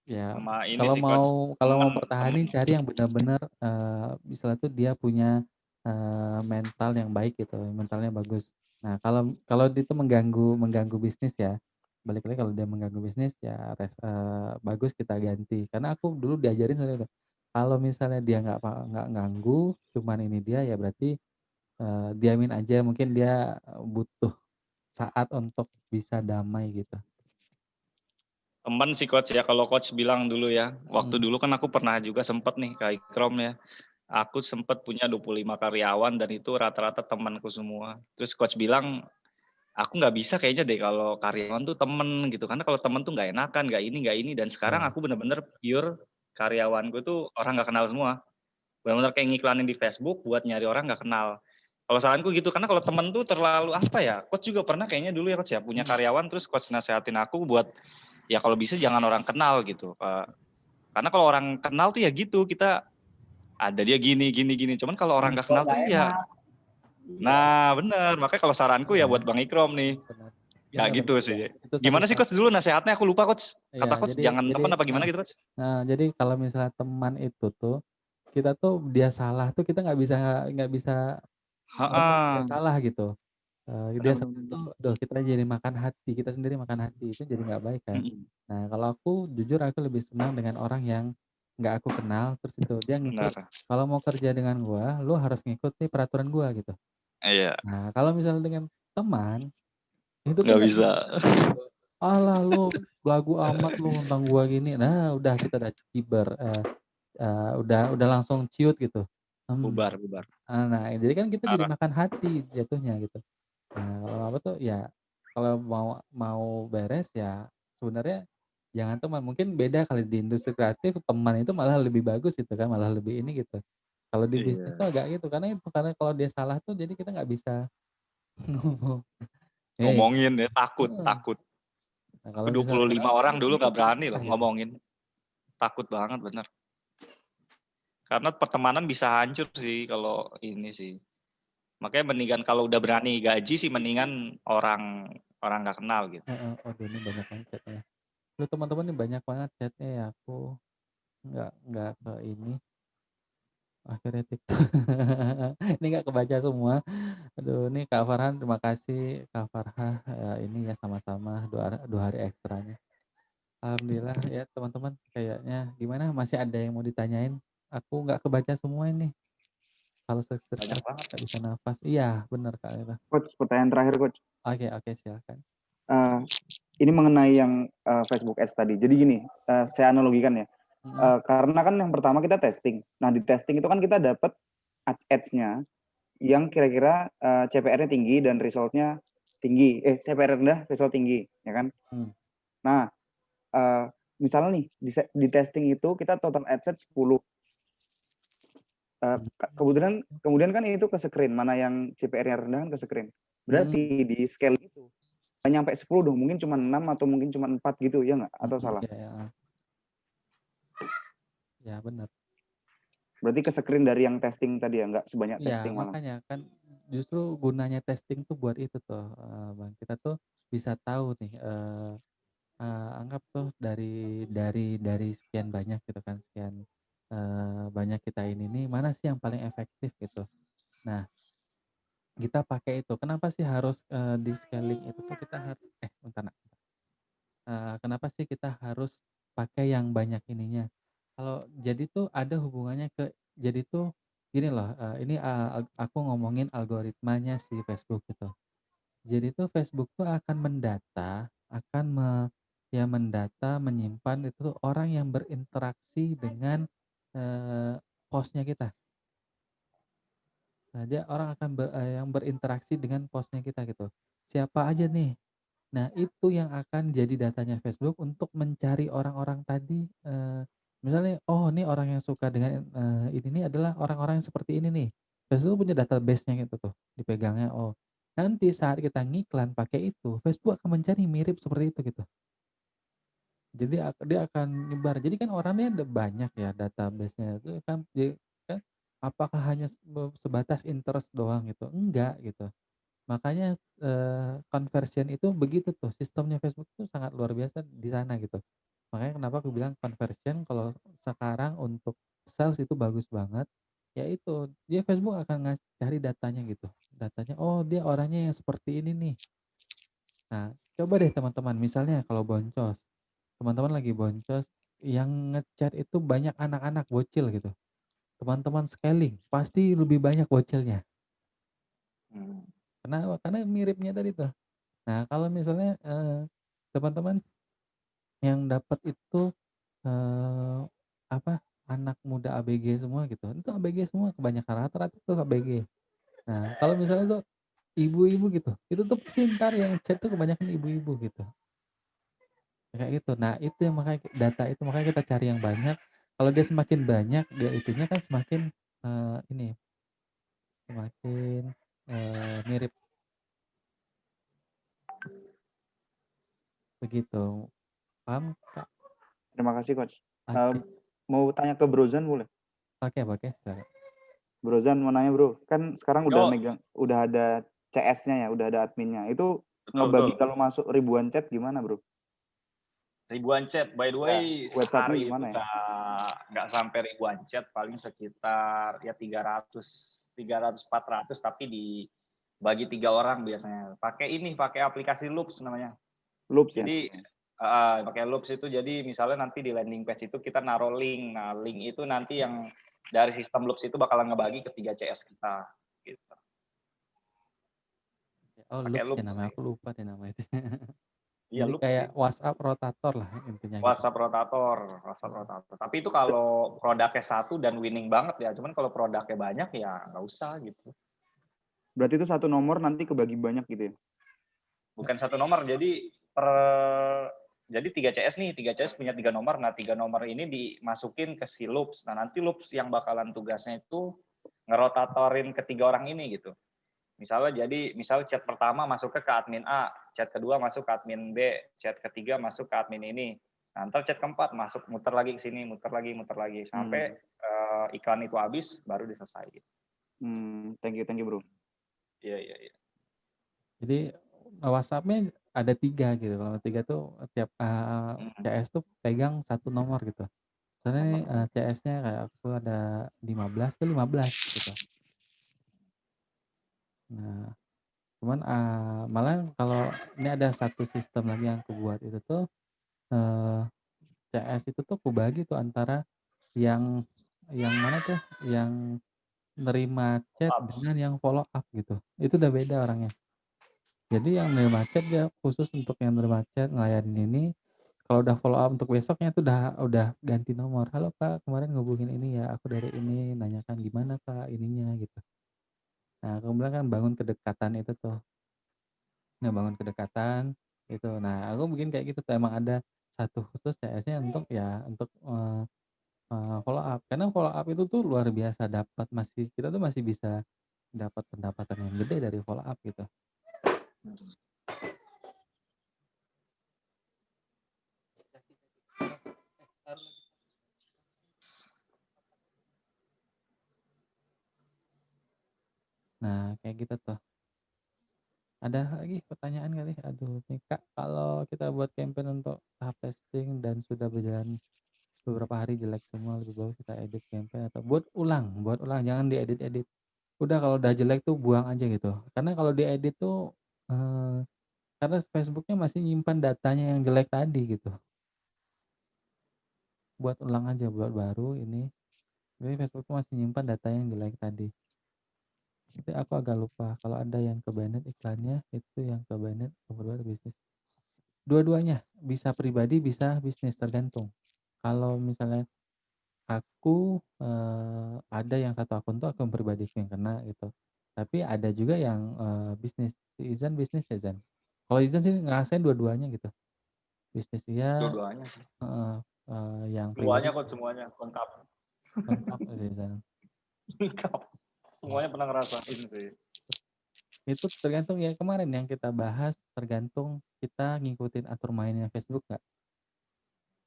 Ya, Sama ini kalau sih mau coach, kalau temen mau temen pertahanin cari yang benar-benar, misalnya tuh dia punya, mental yang baik gitu, mentalnya bagus. Nah, kalau kalau dia itu mengganggu bisnis ya, balik lagi kalau dia mengganggu bisnis ya bagus kita ganti. Karena aku dulu diajarin seperti itu, kalau misalnya dia nggak ganggu, cuman ini dia, ya berarti, diamin aja, mungkin dia butuh saat untuk bisa damai gitu. temen sih coach ya, kalau coach bilang dulu ya, waktu Mhm. dulu kan aku pernah juga sempet nih Kak Ikram ya, aku sempet punya 25 karyawan dan itu rata-rata temanku semua. Terus coach bilang, aku nggak bisa kayaknya deh kalau karyawan tuh temen gitu, karena kalau temen tuh nggak enakan, nggak ini. Dan sekarang Ya. aku bener-bener pure karyawanku tuh orang nggak kenal semua. Bener-bener kayak ngiklanin di Facebook buat nyari orang nggak kenal. Kalau saranku gitu, karena kalau temen tuh terlalu apa ya, coach juga pernah kayaknya dulu ya coach ya, punya karyawan terus coach nasehatin aku buat, ya kalau bisa jangan orang kenal gitu. Karena kalau orang kenal tuh ya gitu, kita ada dia gini, cuman kalau orang nggak Kok kenal tuh nggak ya, enak. nah bener, makanya kalau saranku ya Iya, buat Bang Ikram nih, benar. ya Benar gitu benar. sih. Itu satu Gimana sih hal. coach dulu nasehatnya, aku lupa coach. Iya, Kata coach jadi jangan jadi temen apa gimana gitu coach? jadi kalau misalnya teman itu tuh, kita tuh dia salah tuh kita nggak bisa ngomong dia Heeh, salah gitu. Dia bener bener salah bener. tuh, kita jadi makan hati, kita sendiri makan hati, itu jadi nggak baik kan. Mhm, Nah, kalau aku jujur aku lebih senang dengan orang yang nggak aku kenal, terus itu dia ngikut, bener. kalau mau kerja dengan gua, lu harus ngikut nih peraturan gua gitu. Iya, Nah, kalau misalnya dengan teman, itu nggak kita bisa. "Alah lu belagu amat lu tentang gua gini." Nah, udah kita udah ciber, udah langsung ciut gitu. Mmm, Bubar bubar, nah jadi kan kita jadi parah. makan hati jatuhnya gitu. Nah, kalau apa tuh ya kalau mau mau beres ya sebenarnya jangan teman, mungkin beda kali di industri kreatif teman itu malah lebih bagus gitu kan, malah lebih ini gitu. Kalau di bisnis Iya, tuh agak gitu, karena kalau dia salah tuh jadi kita nggak bisa ngomong, "Hei." ngomongin ya, takut Heeh. takut. Nah, Aku kalau misalnya 25 orang dulu nggak berani loh gitu. ngomongin, takut banget bener. Karena pertemanan bisa hancur sih kalau ini sih. Makanya mendingan kalau udah berani gaji sih mendingan orang orang nggak kenal gitu. Heeh, waduh ini banyak banget chat-nya. Lu teman-teman nih banyak banget chat-nya ya, aku nggak ke ini, akhirnya TikTok. Ini nggak kebaca semua, Aduh, nih Kak Farhan, terima kasih Kak Farha, ini ya sama-sama 2 hari ekstranya. Alhamdulillah ya teman-teman, kayaknya gimana, masih ada yang mau ditanyain? Aku nggak kebaca semua ini, kalau Banyak stres banget. nggak bisa nafas. Iya, bener Kak, itu. Coach, pertanyaan terakhir Coach. Oke, silakan. Eh, ini mengenai yang Facebook Ads tadi. Jadi gini, saya analogikan ya. Mhm, Karena kan yang pertama kita testing. Nah di testing itu kan kita dapat ads-nya yang kira-kira CPR-nya tinggi dan resultnya tinggi. CPR rendah, result tinggi, ya kan? mmm, Nah, misalnya nih di testing itu kita total adset 10. mhm, Kemudian kan itu ke screen, mana yang CPR-nya rendah kan ke screen. mhm, Berarti di scale itu nggak nyampe 10 dong, mungkin cuma 6 atau mungkin cuma 4 gitu, ya nggak? Atau salah? iya, iya, heeh. Iya bener. Berarti ke screen dari yang testing tadi ya, nggak sebanyak Iya, testing malah. makanya kan justru gunanya testing tuh buat itu tuh, Bang, kita tuh bisa tahu nih, anggap tuh dari sekian banyak gitu kan, sekian, banyak kita ini nih, mana sih yang paling efektif gitu. Nah, kita pakai itu. Kenapa sih harus, di-scaling itu tuh kita harus bentar Nak, kenapa sih kita harus pakai yang banyak ininya. Kalau jadi tuh ada hubungannya jadi tuh gini loh, ini, aku ngomongin algoritmanya si Facebook gitu. Jadi tuh Facebook tuh akan mendata, akan mendata, menyimpan itu tuh orang yang berinteraksi dengan, post kita. Nah, dia orang akan yang berinteraksi dengan post kita gitu. Siapa aja nih. Nah, itu yang akan jadi datanya Facebook untuk mencari orang-orang tadi, misalnya, oh ini orang yang suka dengan, ini nih adalah orang-orang yang seperti ini nih. Facebook punya database-nya gitu tuh, dipegangnya, oh nanti saat kita ngiklan pakai itu, Facebook akan mencari mirip seperti itu gitu. Jadi dia akan nyebar. Jadi kan orangnya ada banyak ya database-nya itu kan kan apakah hanya sebatas interest doang gitu? Enggak gitu. Makanya, conversion itu begitu tuh, sistemnya Facebook tuh sangat luar biasa di sana gitu. Makanya kenapa aku bilang conversion kalau sekarang untuk sales itu bagus banget, ya itu, dia Facebook akan cari datanya gitu. Datanya, oh dia orangnya yang seperti ini nih. Nah, coba deh teman-teman, misalnya kalau boncos, teman-teman lagi boncos, yang ngechat itu banyak anak-anak bocil gitu. Teman-teman scaling, pasti lebih banyak bocilnya. Hmm. Karena miripnya tadi tuh. Nah, kalau misalnya, teman-teman yang dapat itu, eee, apa, anak muda ABG semua gitu, itu ABG semua kebanyakan rata-rata tuh ABG. Nah, kalau misalnya tuh ibu-ibu gitu, itu tuh pasti entar yang chat tuh kebanyakan ibu-ibu gitu, kayak gitu. Nah, itu yang makanya data itu makanya kita cari yang banyak, kalau dia semakin banyak, dia itunya kan semakin, ini, semakin, mirip, begitu. Paham, Kak? Terima kasih Coach. Oke Mau tanya ke Brozan boleh? oke, silakan. Brozan mau nanya Bro, kan sekarang Yo, udah ada CS-nya ya, udah ada adminnya. Itu betul betul. ngebagi kalau masuk ribuan chat gimana Bro? Ribuan chat. By the Ya, way, websitenya sehari itu gimana ya? nggak sampai ribuan chat, paling sekitar ya 300, 400, tapi dibagi 3 orang biasanya. Pakai aplikasi Loops namanya. Loops ya? Jadi pakai Loops itu jadi misalnya nanti di landing page itu kita naruh link. Nah, link itu nanti yang dari sistem Loops itu bakalan ngebagi ke 3 CS kita gitu. Oh, Pakai Loops ya Loops namanya, sih. aku lupa deh nama itu. Iya, Jadi Loops kayak sih. WhatsApp rotator lah intinya gitu. WhatsApp Mhm. rotator. Tapi itu kalau produknya satu dan winning banget ya. Cuman kalau produknya banyak ya nggak usah gitu. Berarti itu satu nomor nanti kebagi banyak gitu ya? Bukan satu nomor. Jadi 3 CS nih, 3 CS punya 3 nomor. Nah, 3 nomor ini dimasukin ke si Loops. Nah, nanti Loops yang bakalan tugasnya itu ngerotatorin ketiga orang ini gitu. Misal chat pertama masuk ke admin A, chat kedua masuk ke admin B, chat ketiga masuk ke admin ini. Nah, ntar chat keempat masuk muter lagi ke sini, muter lagi sampai iklan itu habis baru diselesai. Thank you Bro. Iya. Jadi WhatsApp-nya ada 3 gitu. Kalau 3 tuh tiap, CS tuh pegang satu nomor gitu. Misalnya nih, Nomor. CS-nya kayak aku ada 15 tuh 15 gitu. Nah, cuman, malahan kalau ini ada satu sistem lagi yang aku buat itu tuh, eee, CS itu tuh kubagi tuh antara yang mana tuh, yang nerima chat Up. dengan yang follow up gitu. Itu udah beda orangnya. Jadi yang nerima chat dia khusus untuk yang nerima chat ngelayanin ini, kalau udah follow up untuk besoknya tuh udah ganti nomor, "Halo Kak, kemarin ngehubungin ini ya, aku dari ini, nanyakan gimana Kak ininya," gitu. Nah, aku bilang kan bangun kedekatan itu tuh, ngebangun kedekatan itu. Nah, aku bikin kayak gitu tuh, emang ada satu khusus CS-nya untuk ya untuk, follow up. Karena follow up itu tuh luar biasa dapat kita tuh masih bisa dapat pendapatan yang gede dari follow up gitu. Nah, kayak gitu tuh. Ada lagi pertanyaan kali? Aduh nih Kak, kalau kita buat campaign untuk tahap testing dan sudah berjalan beberapa hari jelek semua, lebih bagus kita edit campaign atau buat ulang, jangan diedit-edit. Udah kalau udah jelek tuh buang aja gitu. Karena kalau diedit tuh, karena Facebooknya masih nyimpan datanya yang jelek tadi gitu. Buat ulang aja, buat baru ini, jadi Facebook tuh masih nyimpan data yang jelek tadi. Tapi aku agak lupa kalau ada yang ke-banned iklannya, itu yang ke-banned keluar bisnis. Dua-duanya, bisa pribadi, bisa bisnis, tergantung. Kalau misalnya aku, ada yang satu akun tuh akun pribadiku yang kena gitu. Tapi ada juga yang, bisnis. Si Izan bisnis ya, Zan? Kalau Izan sih ngerasain dua-duanya gitu. Bisnis iya, Dua-duanya sih. heeh, yang Semuanya pribadi kok, semuanya lengkap. lengkap sih, Izan. Lengkap. Semuanya pernah ngerasain sih. Itu tergantung ya kemarin yang kita bahas, tergantung kita ngikutin atur mainnya Facebook nggak.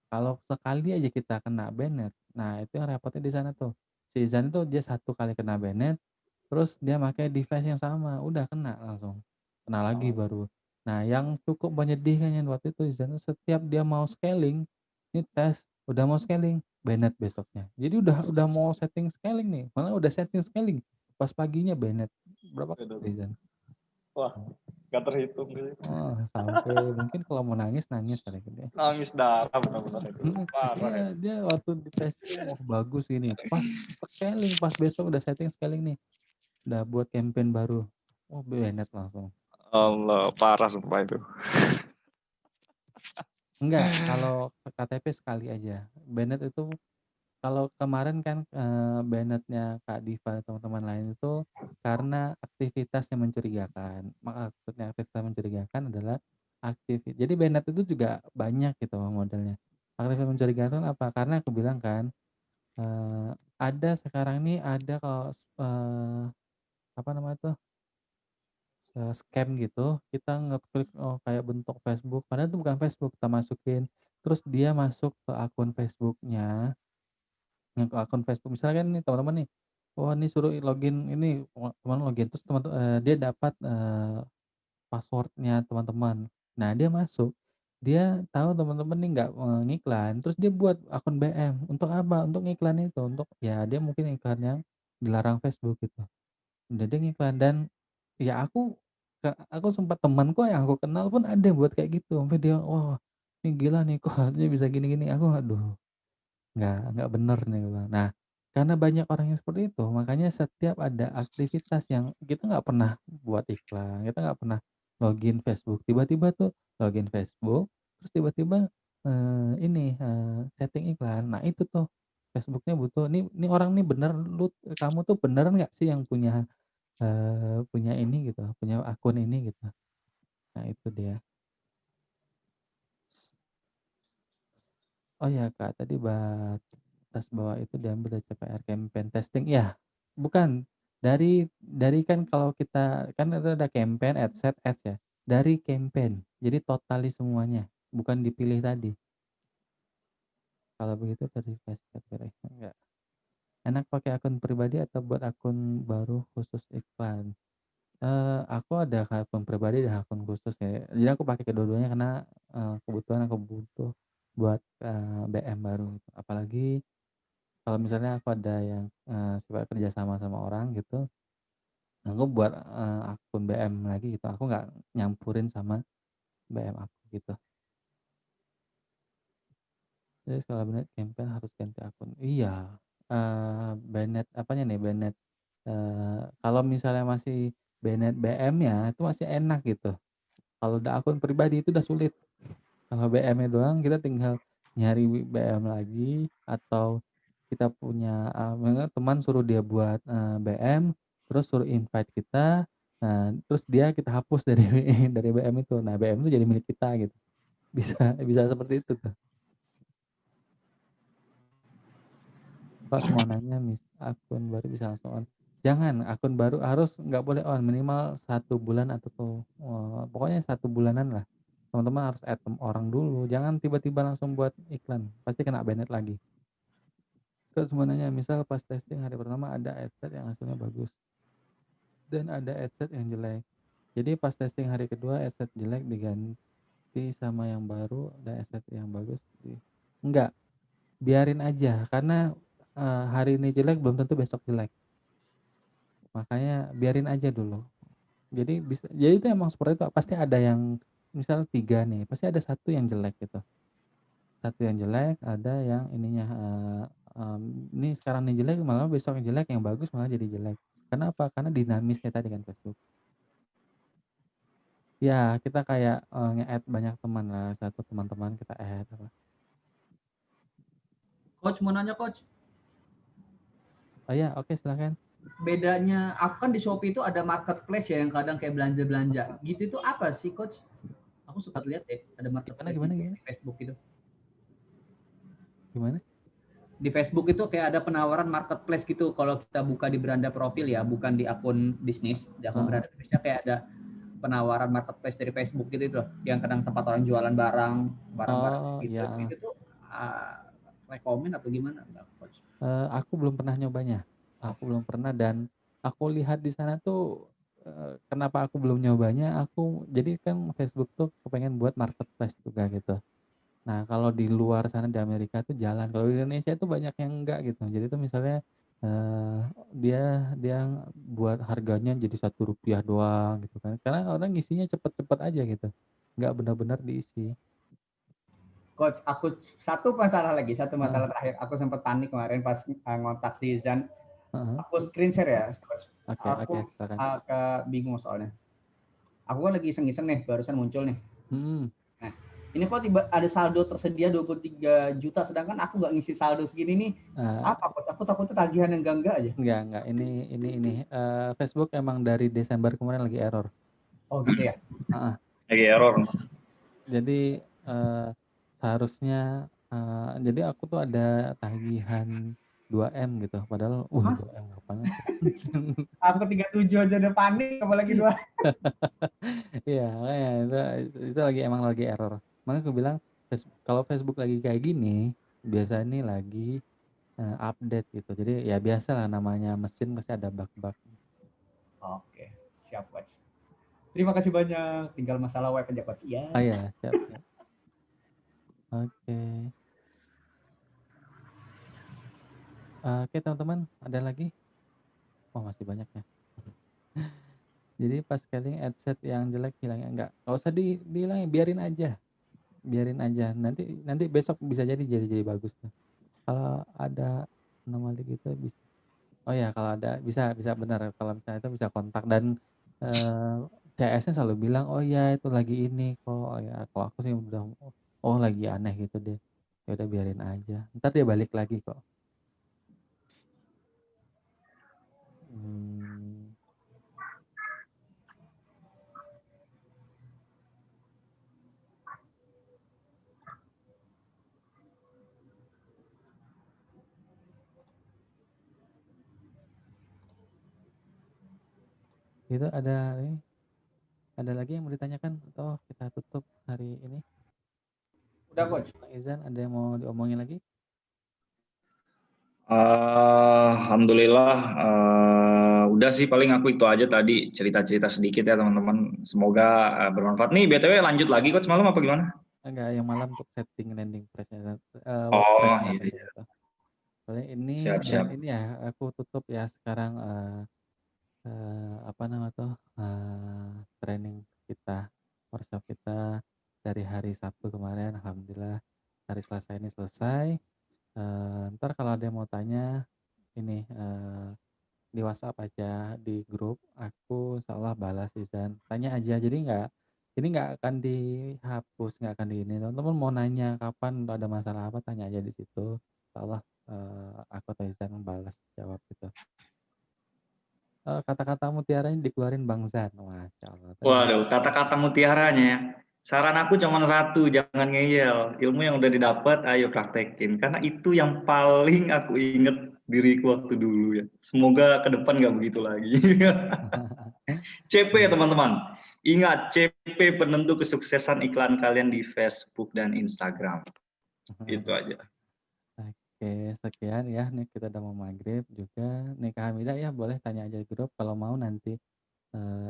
Kalau sekali aja kita kena banned, nah itu yang repotnya di sana tuh. Si Izan itu dia satu kali kena banned, terus dia pakai device yang sama, udah kena langsung. Kena lagi Oh. baru. Nah, yang cukup menyedihkannya waktu itu Izan tuh setiap dia mau scaling, ini tes, udah mau scaling, banned besoknya. Jadi udah mau setting scaling nih, malah udah setting scaling, pas paginya banned. Berapa kali Izan? Wah, gak terhitung gitu. Oh, sampai mungkin kalau mau nangis, nangis kali gitu ya. Nangis darah benar-benar itu. Parah itu. Dia waktu di testing, wah bagus ini, pas scaling, pas besok udah setting scaling nih, udah buat campaign baru, oh banned langsung. Allah, parah sumpah itu. Enggak, kalau KTP sekali aja, banned itu kalau kemarin kan, banned-nya Kak Diva dan teman-teman lain itu karena aktivitas yang mencurigakan. Maksudnya aktivitas mencurigakan adalah jadi banned itu juga banyak gitu modelnya. Aktivitas mencurigakan apa? Karena aku bilang kan, ada sekarang nih ada kalau apa namanya tuh, scam gitu, kita ngeklik, oh kayak bentuk Facebook, padahal itu bukan Facebook, kita masukin, terus dia masuk ke akun Facebook-nya, yang ke akun Facebook misalnya kan nih teman-teman nih, oh ini suruh login ini, teman login terus dia dapat, password-nya teman-teman. Nah dia masuk, dia tahu teman-teman nih nggak, ngiklan, terus dia buat akun BM, untuk apa? Untuk ngiklan itu, untuk ya dia mungkin iklan yang dilarang Facebook gitu. Udah dia ngiklan dan ya aku sempat temanku yang aku kenal pun ada yang buat kayak gitu, sampai dia, "Wah ini gila nih kok dia bisa gini-gini," aku aduh nggak bener nih aku bilang. Nah, karena banyak orang yang seperti itu, makanya setiap ada aktivitas yang kita nggak pernah buat iklan, kita nggak pernah login Facebook, tiba-tiba tuh login Facebook, terus tiba-tiba, setting iklan. Nah itu tuh, Facebook-nya butuh, "Nih orang nih bener kamu tuh beneran nggak sih yang punya, punya ini?" Gitu, "punya akun ini?" Gitu. Nah itu dia. Oh ya Kak, tadi batas bawah itu diambil dari CPR campaign testing, iya, bukan, dari kan kalau kita kan ada campaign, ad set, ads ya, dari campaign, jadi totalis semuanya, bukan dipilih tadi. Kalau begitu verifikasi KPR enggak. Enak pakai akun pribadi atau buat akun baru khusus iklan? Aku ada akun pribadi dan akun khusus ya, jadi aku pakai kedua-duanya karena, kebetulan aku butuh buat, BM baru gitu. Apalagi kalau misalnya aku ada yang, suka kerja sama sama orang gitu, Aku buat, akun BM lagi gitu, aku nggak nyampurin sama BM aku gitu. Jadi kalau Bennett campaign harus ganti akun. Iya, Bennett apanya nih, Bennett, kalau misalnya masih Bennett BM-nya itu masih enak gitu. Kalau udah akun pribadi itu udah sulit. Kalau BM-nya doang kita tinggal nyari BM lagi atau kita punya, teman suruh dia buat, BM, terus suruh invite kita, nah terus kita hapus dari dari BM itu. Nah BM itu jadi milik kita gitu. Bisa bisa seperti itu tuh. Pas mau nanya akun baru bisa langsung on. Jangan, akun baru harus nggak boleh on, minimal 1 bulan atau pokoknya 1 bulanan lah. Teman-teman harus add orang dulu, jangan tiba-tiba langsung buat iklan, pasti kena banned lagi. Terus mau nanya, misal pas testing hari pertama ada adset yang hasilnya bagus dan ada adset yang jelek. Jadi pas testing hari kedua adset jelek diganti sama yang baru dan adset yang bagus enggak, biarin aja karena, hari ini jelek belum tentu besok jelek. Makanya biarin aja dulu. Jadi itu emang seperti itu, pasti ada yang misal 3 nih, pasti ada 1 yang jelek gitu. 1 yang jelek, ada yang ininya, ini sekarang nih jelek, malah besok yang jelek, yang bagus malah jadi jelek. Kenapa? Karena dinamisnya tadi kan Facebook. Ya, kita kayak, nge-add banyak teman lah, 1 teman-teman kita add apa. Coach mau nanya coach, Oh ya, oke silakan. bedanya aku kan di Shopee itu ada marketplace ya yang kadang kayak belanja-belanja. Gitu itu apa sih coach? Aku sempat lihat deh ada marketplace Gimana di gimana? Facebook itu. Gimana? Di Facebook itu kayak ada penawaran marketplace gitu kalau kita buka di beranda profil ya, bukan di akun bisnis. Di akun beranda bisnisnya kayak ada penawaran marketplace dari Facebook gitu loh, yang kadang tempat orang jualan barang-barang Oh, gitu. ya. Itu tuh rekomen atau gimana enggak coach? Aku belum pernah nyobanya. Aku belum pernah dan aku lihat di sana tuh, kenapa aku belum nyobanya, jadi kan Facebook tuh kepengen buat marketplace juga gitu. Nah, kalau di luar sana di Amerika tuh jalan, kalau di Indonesia tuh banyak yang enggak gitu. Jadi tuh misalnya, eee, dia dia buat harganya jadi Rp1 doang gitu kan, karena orang ngisinya cepet-cepet aja gitu, nggak benar-benar diisi. Coach, aku satu masalah Heeh, terakhir. Aku sempat panik kemarin pas ngontak si Zan. heeh. Aku screen share ya, Coach. Oke oke, Aku silakan. agak bingung soalnya. Aku kan lagi iseng-iseng nih, barusan muncul nih. Mhm. Nah, ini kok tiba ada saldo tersedia 23 juta, sedangkan aku nggak ngisi saldo segini nih. Apa, Eee Coach? Aku takutnya tagihan yang enggak aja. Enggak, ini, Facebook emang dari Desember kemarin lagi error. Oh gitu ya? Heeh. Lagi error. Jadi, seharusnya, jadi aku tuh ada tagihan 2M gitu, padahal, Hah? 2M ngapain sih? Aku 37 aja udah panik, apalagi 2. Iya, makanya itu emang lagi error. Makanya aku bilang, kalau Facebook lagi kayak gini, biasanya nih lagi, update gitu. Jadi ya biasalah namanya mesin pasti ada bug-bug. Oke, siap, Coach. Terima kasih banyak. Tinggal masalah web aja, Coach. Iya. Oh iya, siap siap. Oke. Oke teman-teman, ada lagi? Oh masih banyak ya. Jadi pas scaling adset yang jelek hilangnya nggak usah dihilangin, biarin aja. Nanti nanti besok bisa jadi bagus tuh. Kalau ada anomali gitu oh ya kalau ada bisa bisa benar kalau misalnya itu bisa kontak dan, CS-nya selalu bilang, "Oh ya itu lagi ini kok." Oh ya kalau aku sih udah, "Oh lagi aneh gitu deh." Ya udah biarin aja, entar dia balik lagi kok. Mmm. Itu ada lagi yang mau ditanyakan atau kita tutup hari ini? Udah, Coach. Bang Izan ada yang mau diomongin lagi? Alhamdulillah, udah sih paling aku itu aja tadi cerita-cerita sedikit ya teman-teman. Semoga bermanfaat. Nih BTW lanjut lagi coach malam apa gimana? Enggak, yang malam untuk setting landing page-nya, Oh WordPress-nya iya tadi iya. itu. Paling ini Siap dan siap. ini ya aku tutup ya sekarang, apa nama tuh, training kita, workshop kita dari hari Sabtu kemarin alhamdulillah hari Selasa ini selesai. Entar kalau ada yang mau tanya ini, di WhatsApp aja, di grup aku insyaallah balas Izan, tanya aja. Jadi ini nggak akan dihapus, nggak akan di ini, teman-teman mau nanya kapan, ada masalah apa, tanya aja di situ. Insyaallah, aku atau Izan balas, jawab gitu. Kata-kata mutiaranya dikeluarin Bang Zan, masyaallah tadi. Waduh, kata-kata mutiaranya ya. Saran aku cuma satu, jangan ngeyel. Ilmu yang udah didapat, ayo praktekin. Karena itu yang paling aku inget diriku waktu dulu ya. Semoga ke depan nggak begitu lagi. CP ya teman-teman. Ingat, CP penentu kesuksesan iklan kalian di Facebook dan Instagram. Itu aja. Oke, sekian ya, nih kita udah mau maghrib juga. Nih Kak Hamidah ya boleh tanya aja di grup kalau mau nanti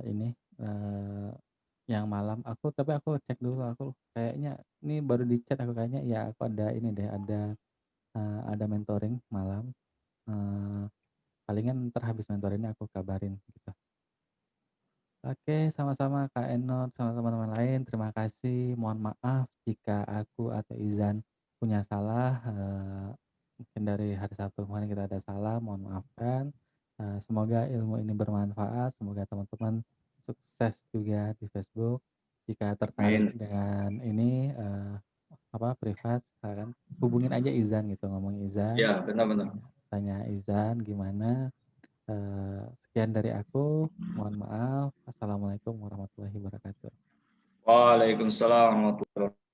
ini yang malam tapi aku cek dulu, aku kayaknya ini baru di chat aku kayaknya ya aku ada ini deh, ada mentoring malam. Palingan ntar habis mentor ini aku kabarin gitu. Oke, sama-sama Kak Enot, sama teman-teman lain. Terima kasih. Mohon maaf jika aku atau Izan punya salah. Mungkin dari hari Sabtu kemarin kita ada salah, mohon maafkan. Semoga ilmu ini bermanfaat. Semoga teman-teman sukses juga di Facebook. Jika tertarik Amin. dengan ini privat, kan hubungin aja Izan gitu, ngomong Izan. Ya, benar-benar. Tanya Izan gimana. Sekian dari aku, mohon maaf. Assalamualaikum warahmatullahi wabarakatuh. Waalaikumsalam warahmatullahi wabarakatuh.